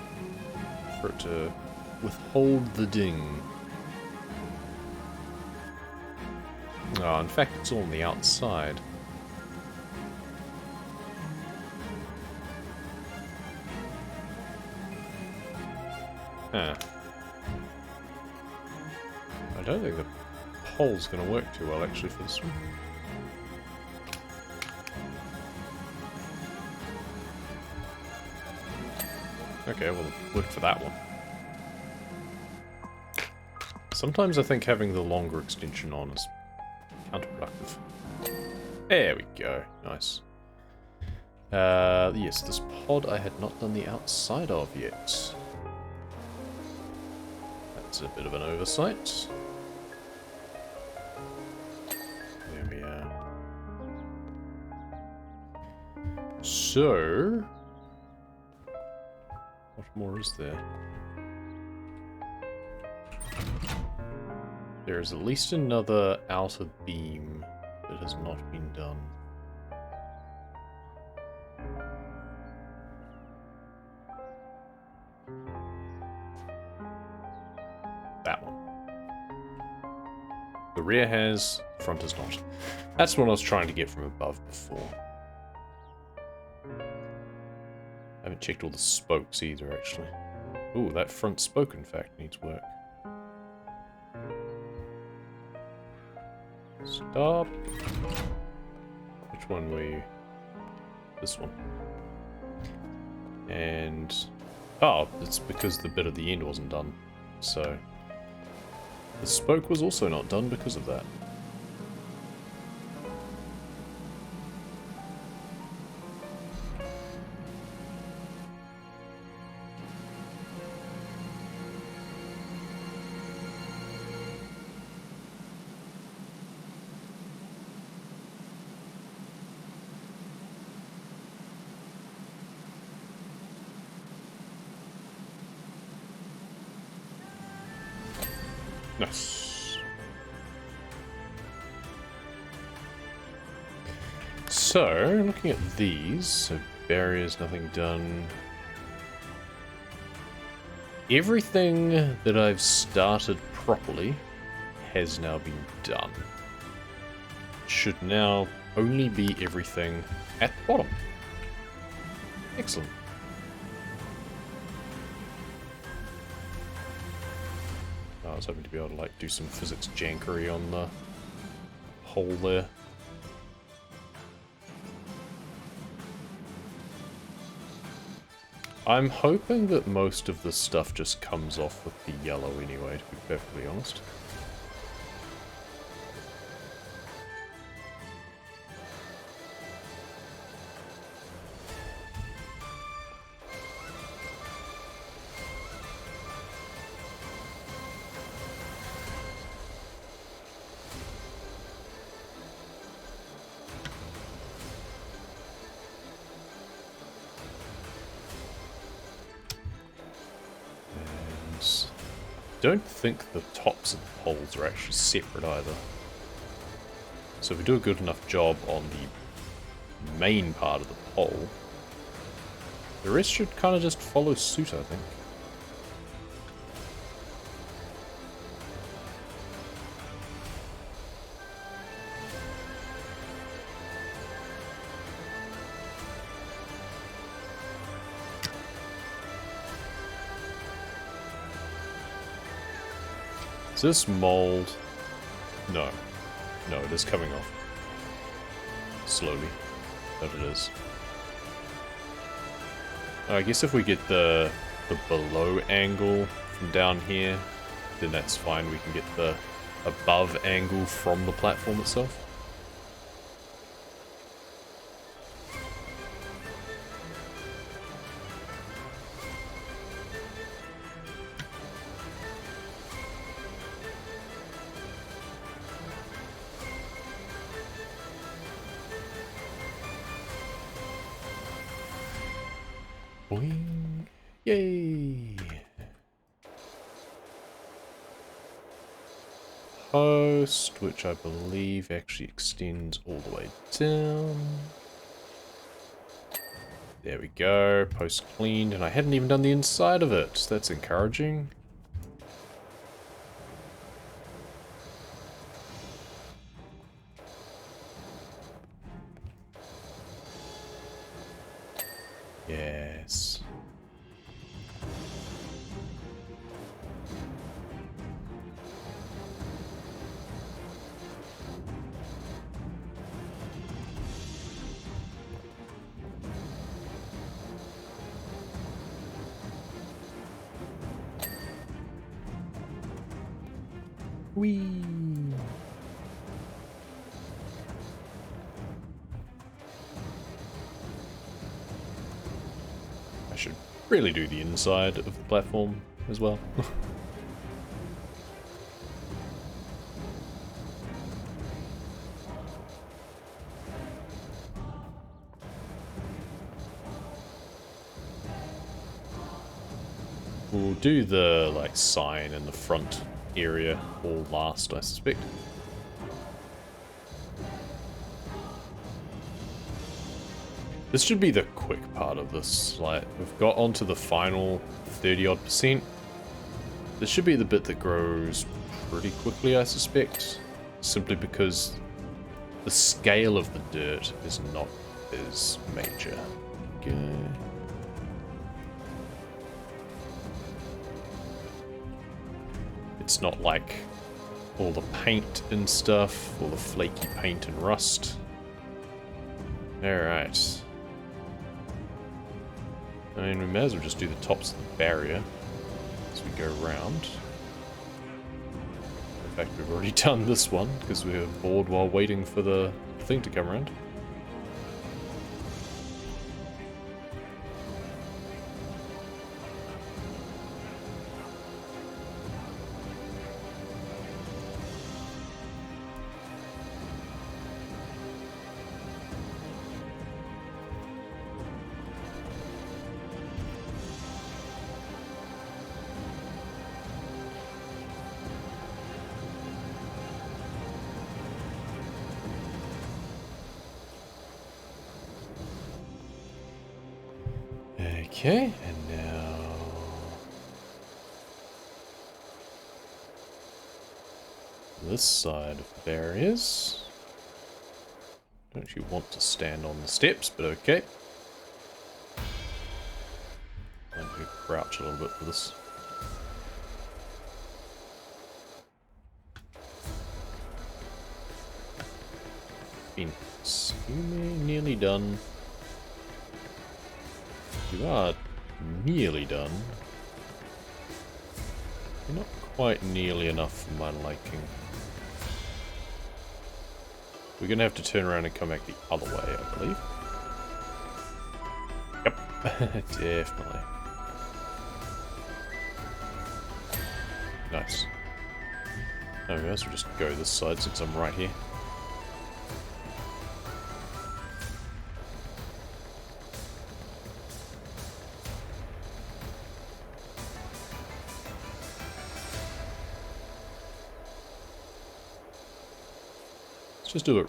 for it to withhold the ding. Oh, in fact, it's all on the outside. Huh. I don't think the pole's going to work too well, actually, for this one. Okay, well, it worked for that one. Sometimes I think having the longer extension on is counterproductive. There we go. Nice. Yes, this pod I had not done the outside of yet. That's a bit of an oversight. There we are. So, what more is there? There is at least another outer beam that has not been done. That one. The rear has, the front does not. That's what I was trying to get from above before. I haven't checked all the spokes either, actually. Ooh, that front spoke, in fact, needs work. Stop. Which one were you? This one. And... oh, it's because the bit at the end wasn't done. So... the spoke was also not done because of that. Nice. So, looking at these, so barriers, nothing done. Everything that I've started properly has now been done. Should now only be everything at the bottom. Excellent. I was hoping to be able to like do some physics jankery on the hole there. I'm hoping that most of the stuff just comes off with the yellow anyway, to be perfectly honest. Don't think the tops of the poles are actually separate either. So if we do a good enough job on the main part of the pole, the rest should kind of just follow suit, I think. This mold... no. No, it is coming off. Slowly. But it is. I guess if we get the below angle from down here, then that's fine. We can get the above angle from the platform itself. Boing. Yay! Post, which I believe actually extends all the way down. There we go, post cleaned, and I hadn't even done the inside of it. That's encouraging. Yes. Whee! I should really do the inside of the platform as well. We'll do the like sign in the front area all last, I suspect. This should be the quick part of this. Like, we've got onto the final 30-odd%. This should be the bit that grows pretty quickly, I suspect. Simply because the scale of the dirt is not as major. Okay. It's not like all the paint and stuff, all the flaky paint and rust. Alright. I mean, we may as well just do the tops of the barrier as we go around. In fact, we've already done this one because we were bored while waiting for the thing to come around. Okay, and now this side of the barriers. Don't actually want to stand on the steps, but okay. I need to crouch a little bit for this. Been nearly done. You are nearly done. You're not quite nearly enough for my liking. We're gonna have to turn around and come back the other way, I believe. Yep, definitely. Nice. Oh, we may as well just go this side since I'm right here. Just do it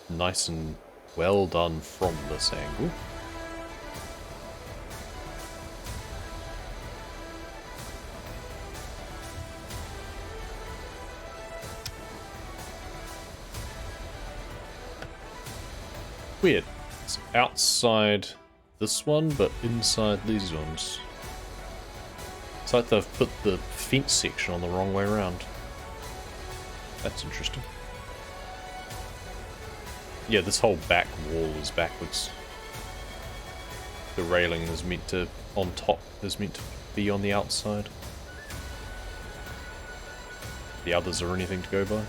nice and well done from this angle. Weird. It's outside this one, but inside these ones. It's like they've put the fence section on the wrong way around. That's interesting. Yeah, this whole back wall is backwards. The railing is meant to, on top, is meant to be on the outside. The others are anything to go by.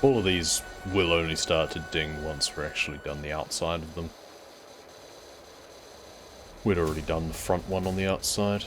All of these will only start to ding once we're actually done the outside of them. We'd already done the front one on the outside.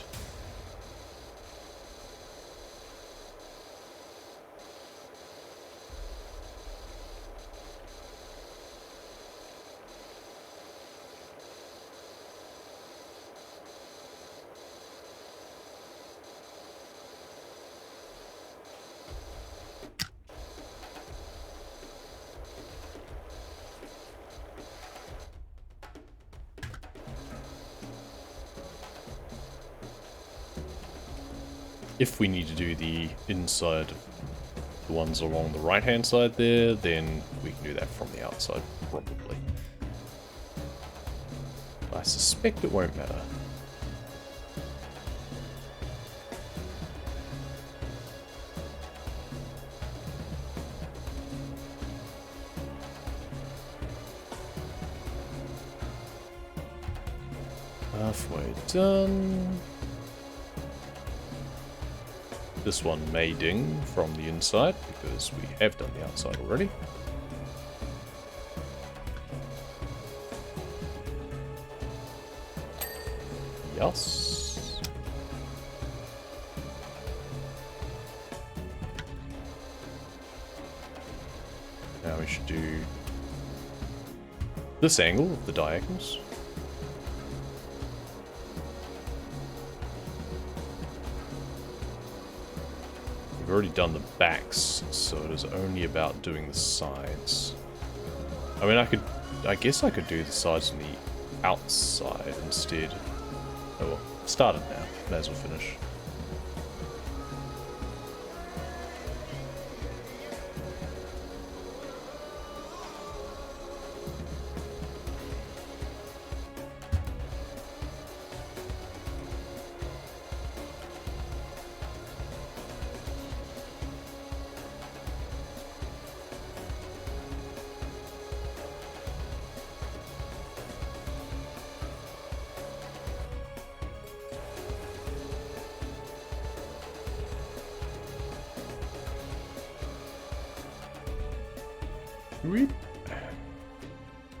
If we need to do the inside, the ones along the right hand side there, then we can do that from the outside, probably. I suspect it won't matter. Halfway done. This one may ding from the inside because we have done the outside already. Yes. Now we should do this angle of the diagonals. We've already done the backs, so it is only about doing the sides. I mean, I guess I could do the sides on the outside instead. Oh well, started now. May as well finish.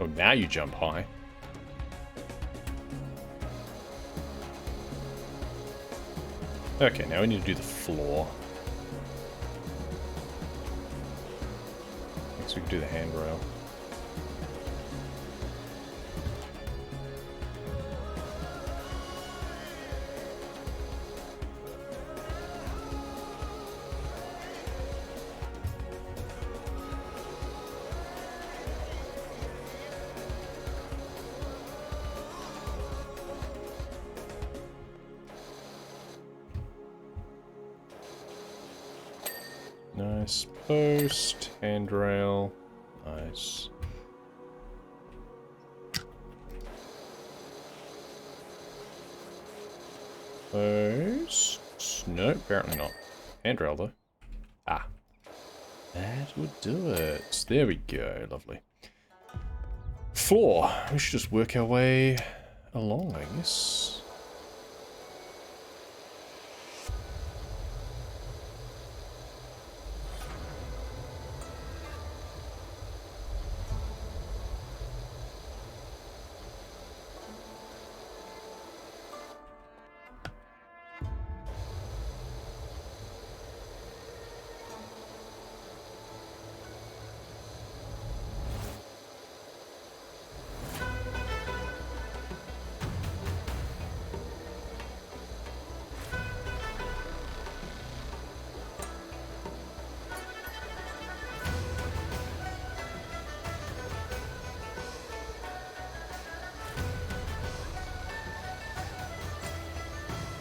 Oh, now you jump high. Okay, now we need to do the floor. Next we can do the handrail. Nice post, handrail, nice. Post, no, apparently not. Handrail though. Ah, that would do it. There we go, lovely. Floor, we should just work our way along, I guess.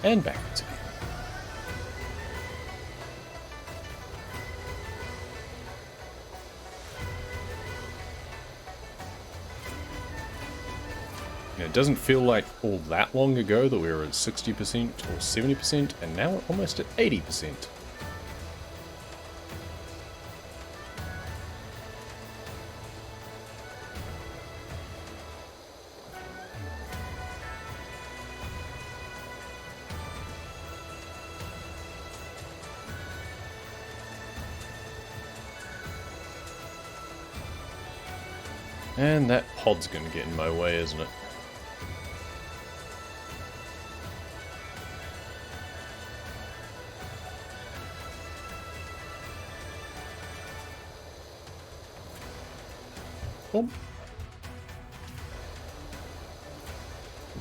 And backwards again. It doesn't feel like all that long ago that we were at 60% or 70%, and now we're almost at 80%. And that pod's gonna get in my way, isn't it? Oh.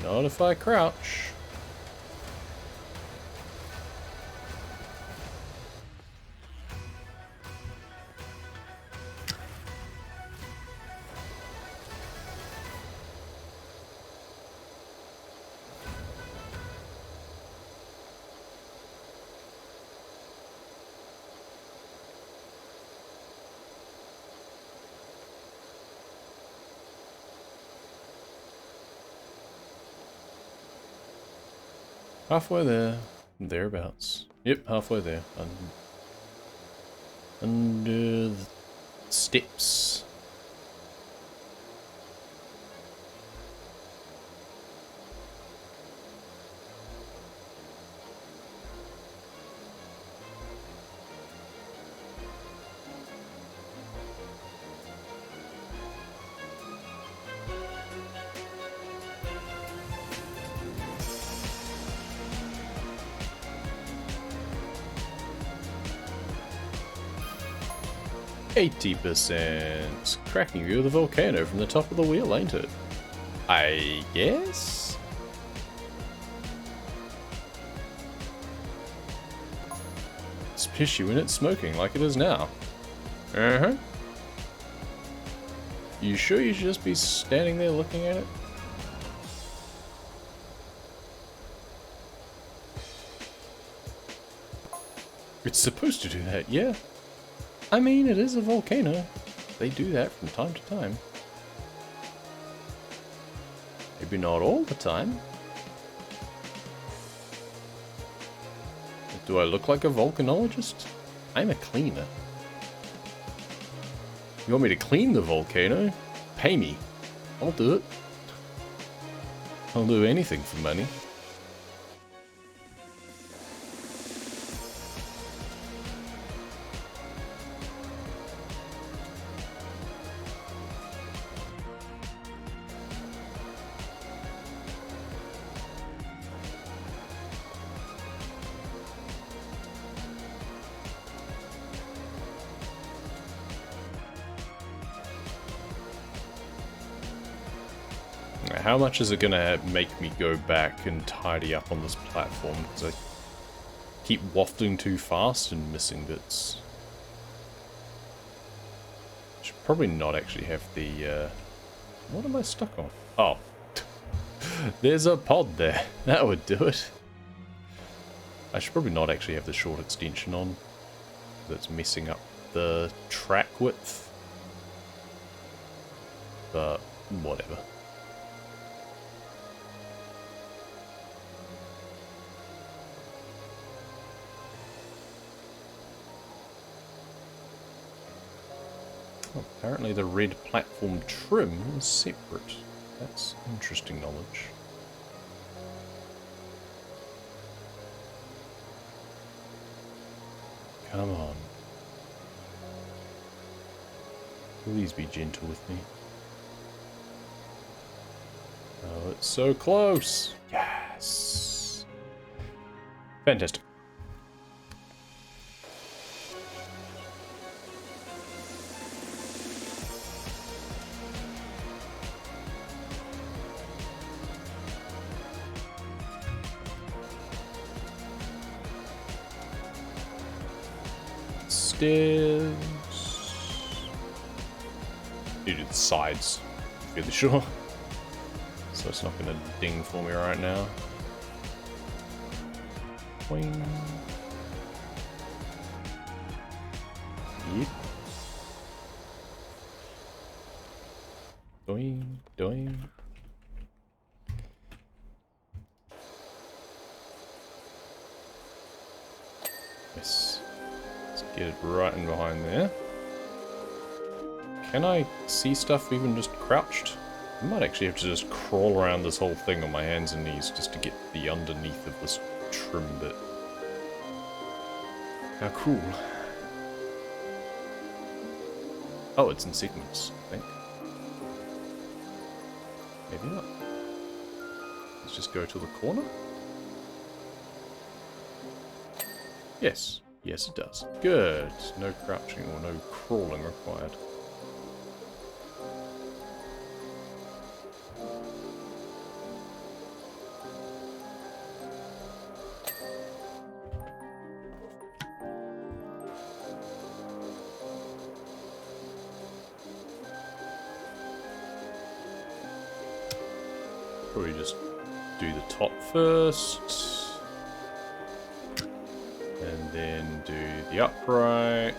Not if I crouch. Halfway there. Thereabouts. Yep, halfway there. Under the steps. %. Cracking view of the volcano from the top of the wheel, ain't it? I guess? Especially when it's smoking like it is now. Uh-huh. You sure you should just be standing there looking at it? It's supposed to do that, yeah. I mean, it is a volcano. They do that from time to time. Maybe not all the time. Do I look like a volcanologist? I'm a cleaner. You want me to clean the volcano? Pay me. I'll do it. I'll do anything for money. How much is it gonna make me go back and tidy up on this platform? Because I keep wafting too fast and missing bits. Should probably not actually have the, what am I stuck on? Oh. There's a pod there. That would do it. I should probably not actually have the short extension on. That's messing up the track width. But, whatever. Apparently the red platform trim is separate. That's interesting knowledge. Come on. Please be gentle with me. Oh, it's so close! Yes! Fantastic. Stairs. Dude, it's sides. Fairly sure. So it's not gonna ding for me right now. Boing. Yep. Doing, doing. Yes. Let's get it right in behind there. Can I see stuff even just crouched? I might actually have to just crawl around this whole thing on my hands and knees just to get the underneath of this trim bit. How cool. Oh, it's in segments, I think. Maybe not. Let's just go to the corner. Yes. Yes, it does. Good. No crouching or no crawling required. Probably just do the top first. And then do the uprights.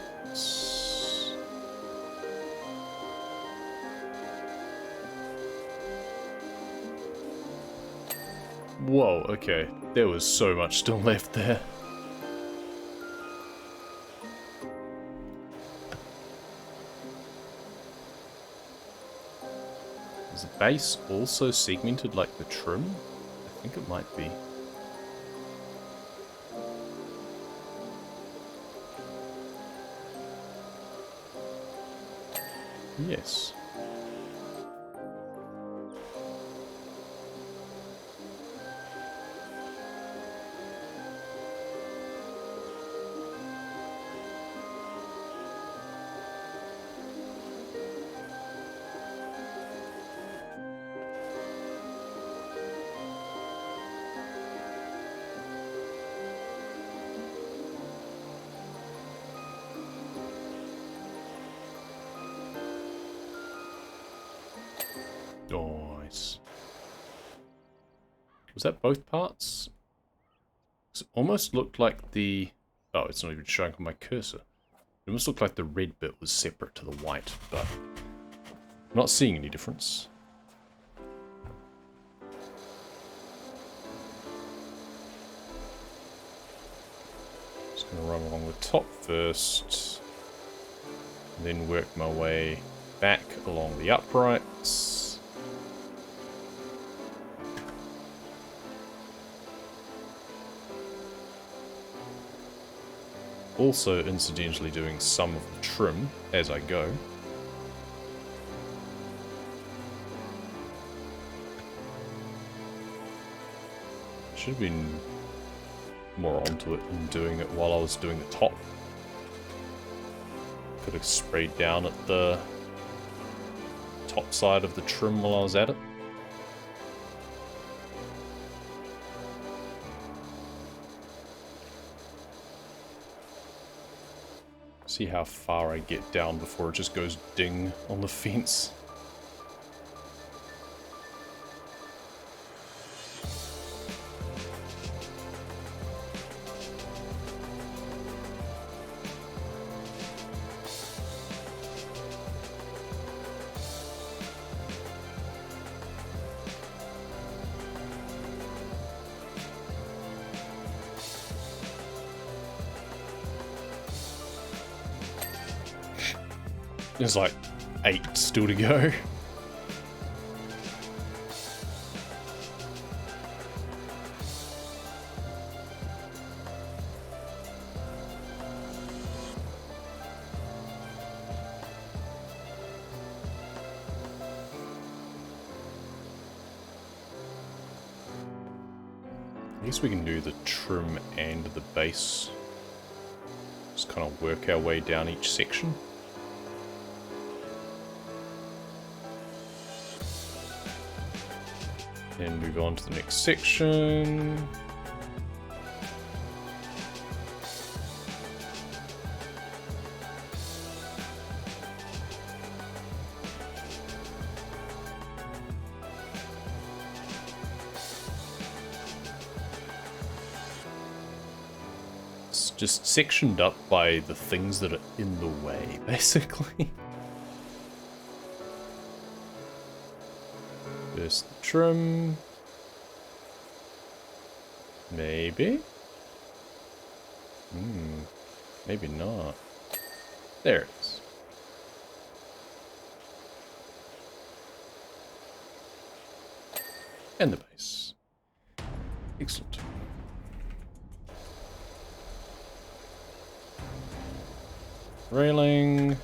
Whoa, okay. There was so much still left there. Is the base also segmented like the trim? I think it might be. Yes. Nice. Was that both parts? It almost looked like the... Oh, it's not even showing on my cursor. It almost looked like the red bit was separate to the white, but I'm not seeing any difference. Just going to run along the top first, and then work my way back along the uprights. Also, incidentally, doing some of the trim as I go. Should have been more onto it and doing it while I was doing the top. Could have sprayed down at the top side of the trim while I was at it. See how far I get down before it just goes ding on the fence. There's like 8 still to go. I guess we can do the trim and the base. Just kind of work our way down each section. Then move on to the next section. It's just sectioned up by the things that are in the way, basically. First the trim. Maybe? Maybe not. There it is. And the base. Excellent. Railing.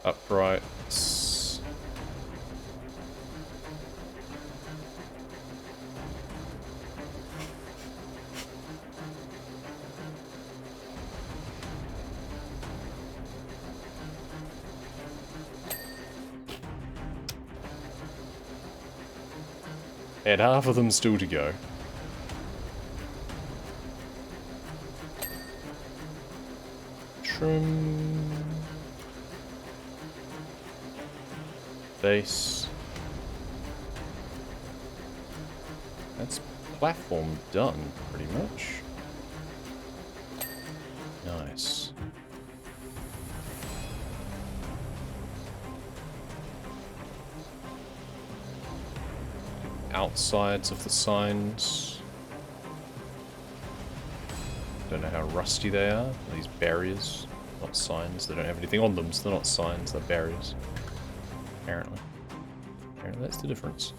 Uprights. Had half of them still to go. Trim. Base. That's platform done, pretty much. Nice. Outsides of the signs. Don't know how rusty they are. These barriers, not signs. They don't have anything on them, so they're not signs, they're barriers. Apparently. Apparently that's the difference.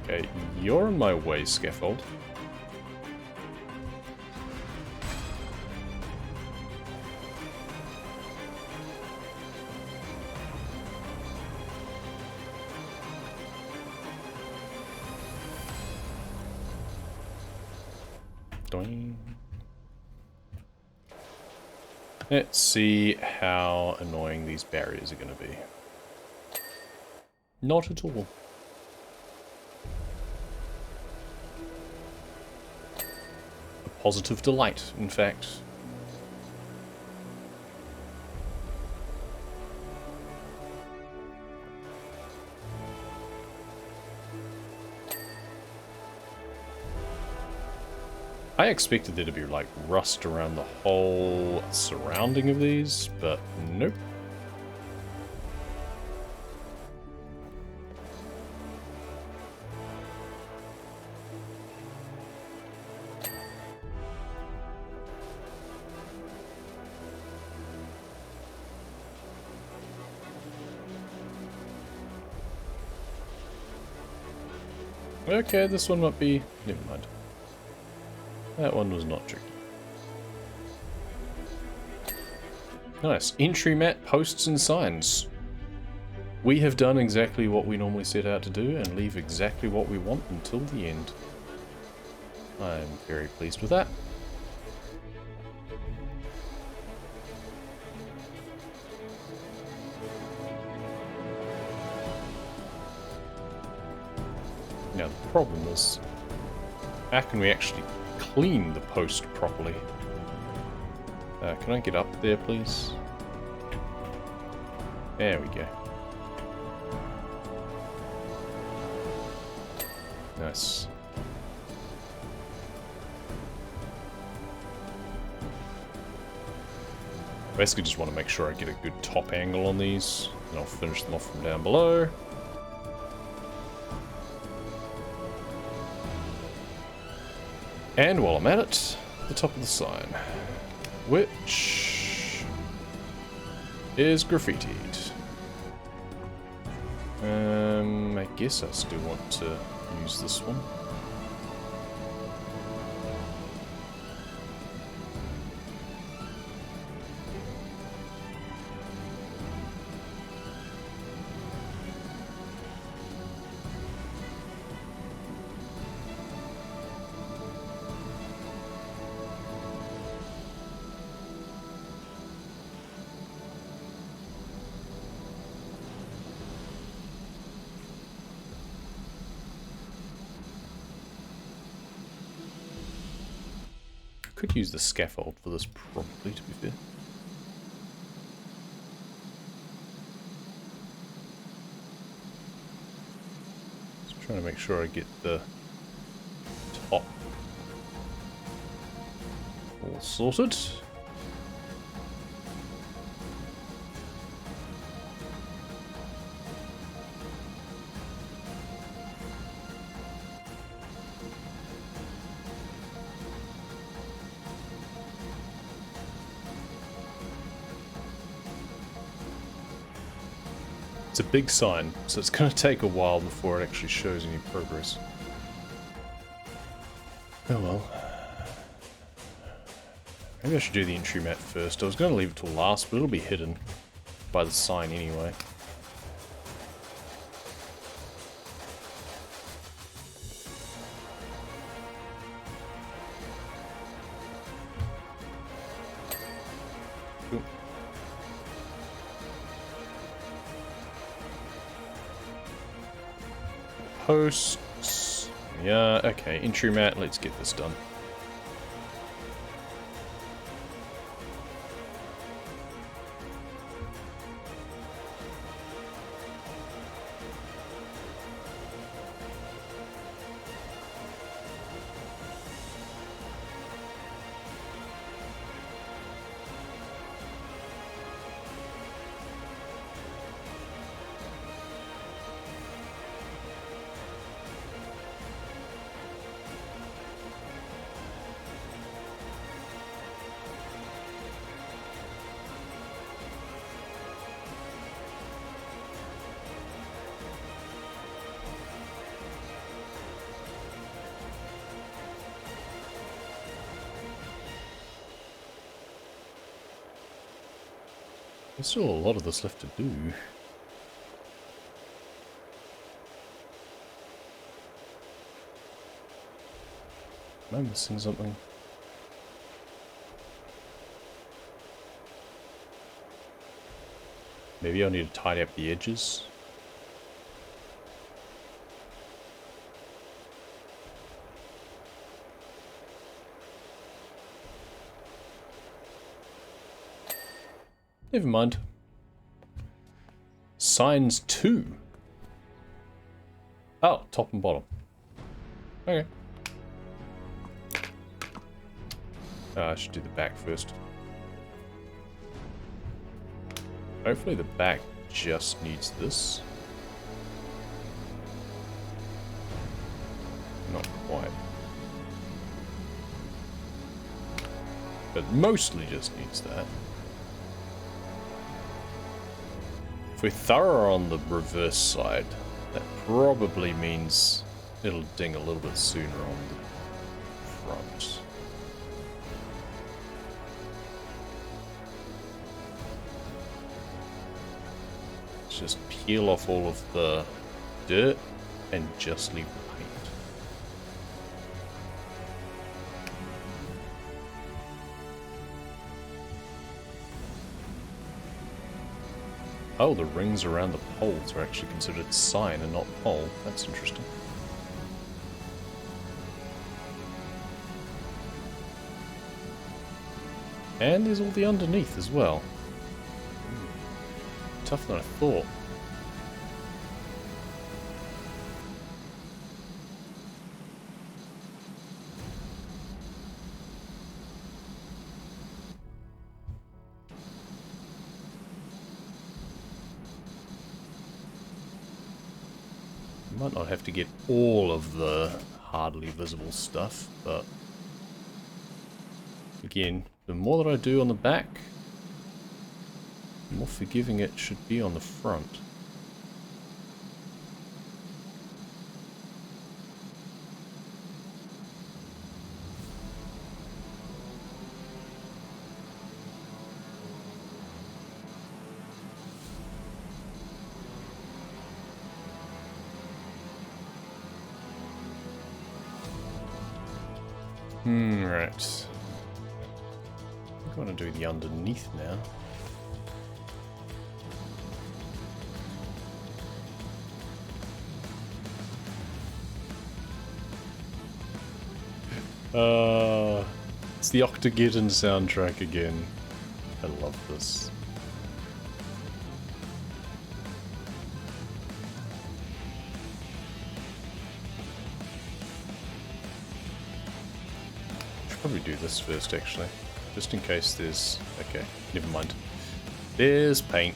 Okay, you're in my way, scaffold. Doing. Let's see how annoying these barriers are going to be. Not at all. A positive delight, in fact. I expected there to be like rust around the whole surrounding of these, but nope. Okay, this one might be... never mind. That one was not tricky. Nice. Entry mat, posts and signs. We have done exactly what we normally set out to do and leave exactly what we want until the end. I'm very pleased with that. Now the problem is, how can we actually clean the post properly? Can I get up there, please? There we go. Nice. Basically just want to make sure I get a good top angle on these, and I'll finish them off from down below. And while I'm at it, the top of the sign, which is graffitied. I guess I still want to use this one. Could use the scaffold for this probably, to be fair. Just trying to make sure I get the top all sorted. It's a big sign, so it's going to take a while before it actually shows any progress. Oh well. Maybe I should do the entry mat first. I was going to leave it till last, but it'll be hidden by the sign anyway. Cool. Posts. Yeah, okay. Entry mat, let's get this done. There's still a lot of this left to do. Am I missing something? Maybe I need to tidy up the edges. Never mind. Signs 2. Oh, top and bottom. Okay. I should do the back first. Hopefully the back just needs this. Not quite. But mostly just needs that. If we're thorough on the reverse side, that probably means it'll ding a little bit sooner on the front. Let's just peel off all of the dirt and just leave the paint. Oh, the rings around the poles are actually considered sign and not pole. That's interesting. And there's all the underneath as well. Tougher than I thought. Might not have to get all of the hardly visible stuff, but again, the more that I do on the back, the more forgiving it should be on the front. Right. I want to do the underneath now. It's the Octageddon soundtrack again. I love this. Probably do this first, actually, just in case there's... okay, never mind. There's paint.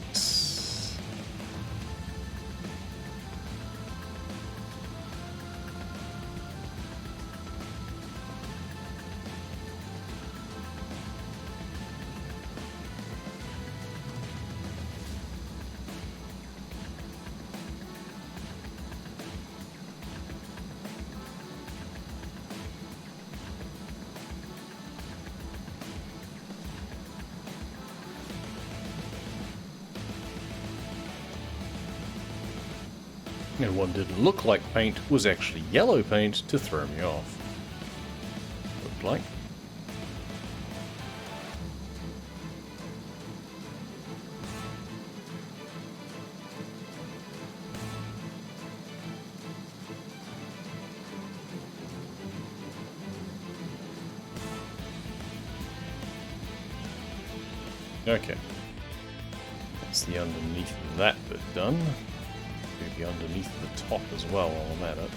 And what didn't look like paint was actually yellow paint to throw me off. Looked like. Okay. That's the underneath of that bit done. Maybe underneath the top as well while I'm at it.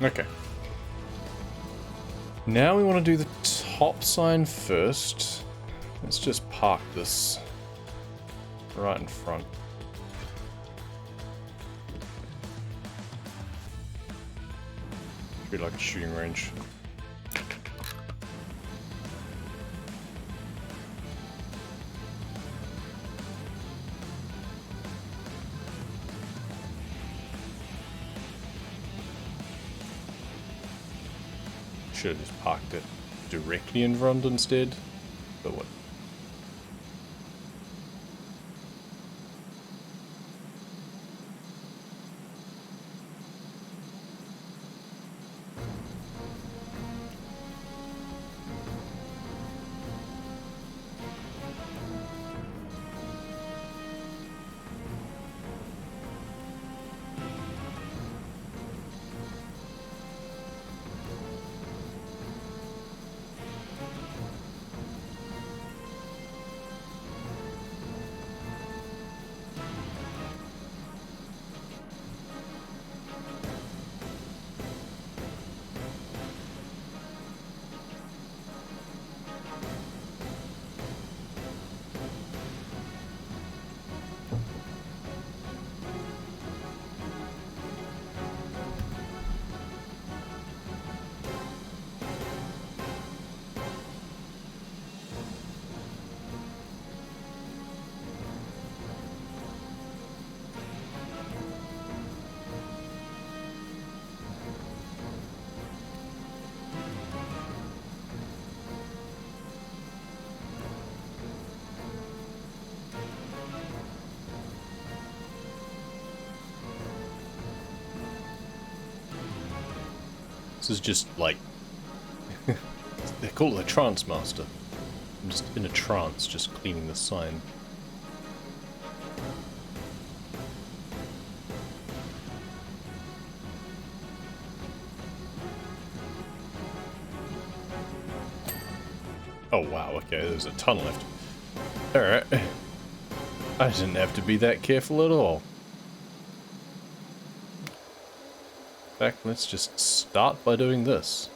Okay. Now we want to do the top sign first. Let's just park this right in front. Treat it like a shooting range. should have just parked it directly in front instead. But what? This is just like, they call it a trance master. I'm just in a trance, just cleaning the sign. Oh wow, okay, there's a ton left. Alright. I didn't have to be that careful at all. In fact, let's just start by doing this.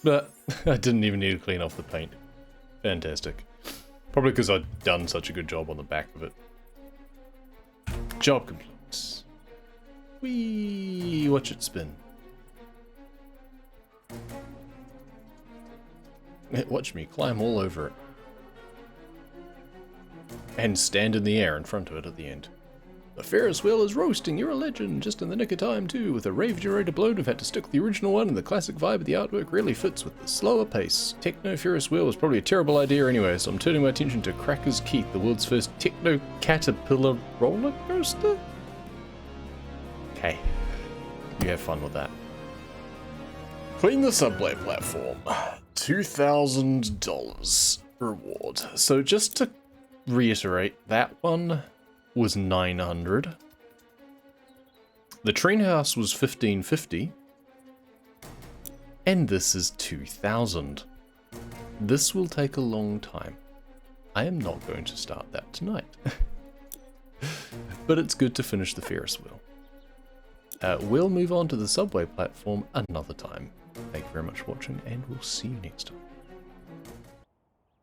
But I didn't even need to clean off the paint. Fantastic. Probably because I'd done such a good job on the back of it. Job complete. Whee! Watch it spin. Watch me climb all over it. And stand in the air in front of it at the end. The Ferris wheel is roasting, you're a legend, just in the nick of time too. With a rave generator blown, we've had to stick with the original one, and the classic vibe of the artwork really fits with the slower pace. Techno Ferris wheel was probably a terrible idea anyway, so I'm turning my attention to Cracker's Keith, the world's first techno caterpillar roller coaster? Okay, you have fun with that. Clean the subway platform. $2,000 reward. So just to reiterate, that one was 900. The train house was 1550. And this is 2000. This will take a long time. I am not going to start that tonight. But it's good to finish the Ferris wheel. We'll move on to the subway platform another time. Thank you very much for watching, and we'll see you next time.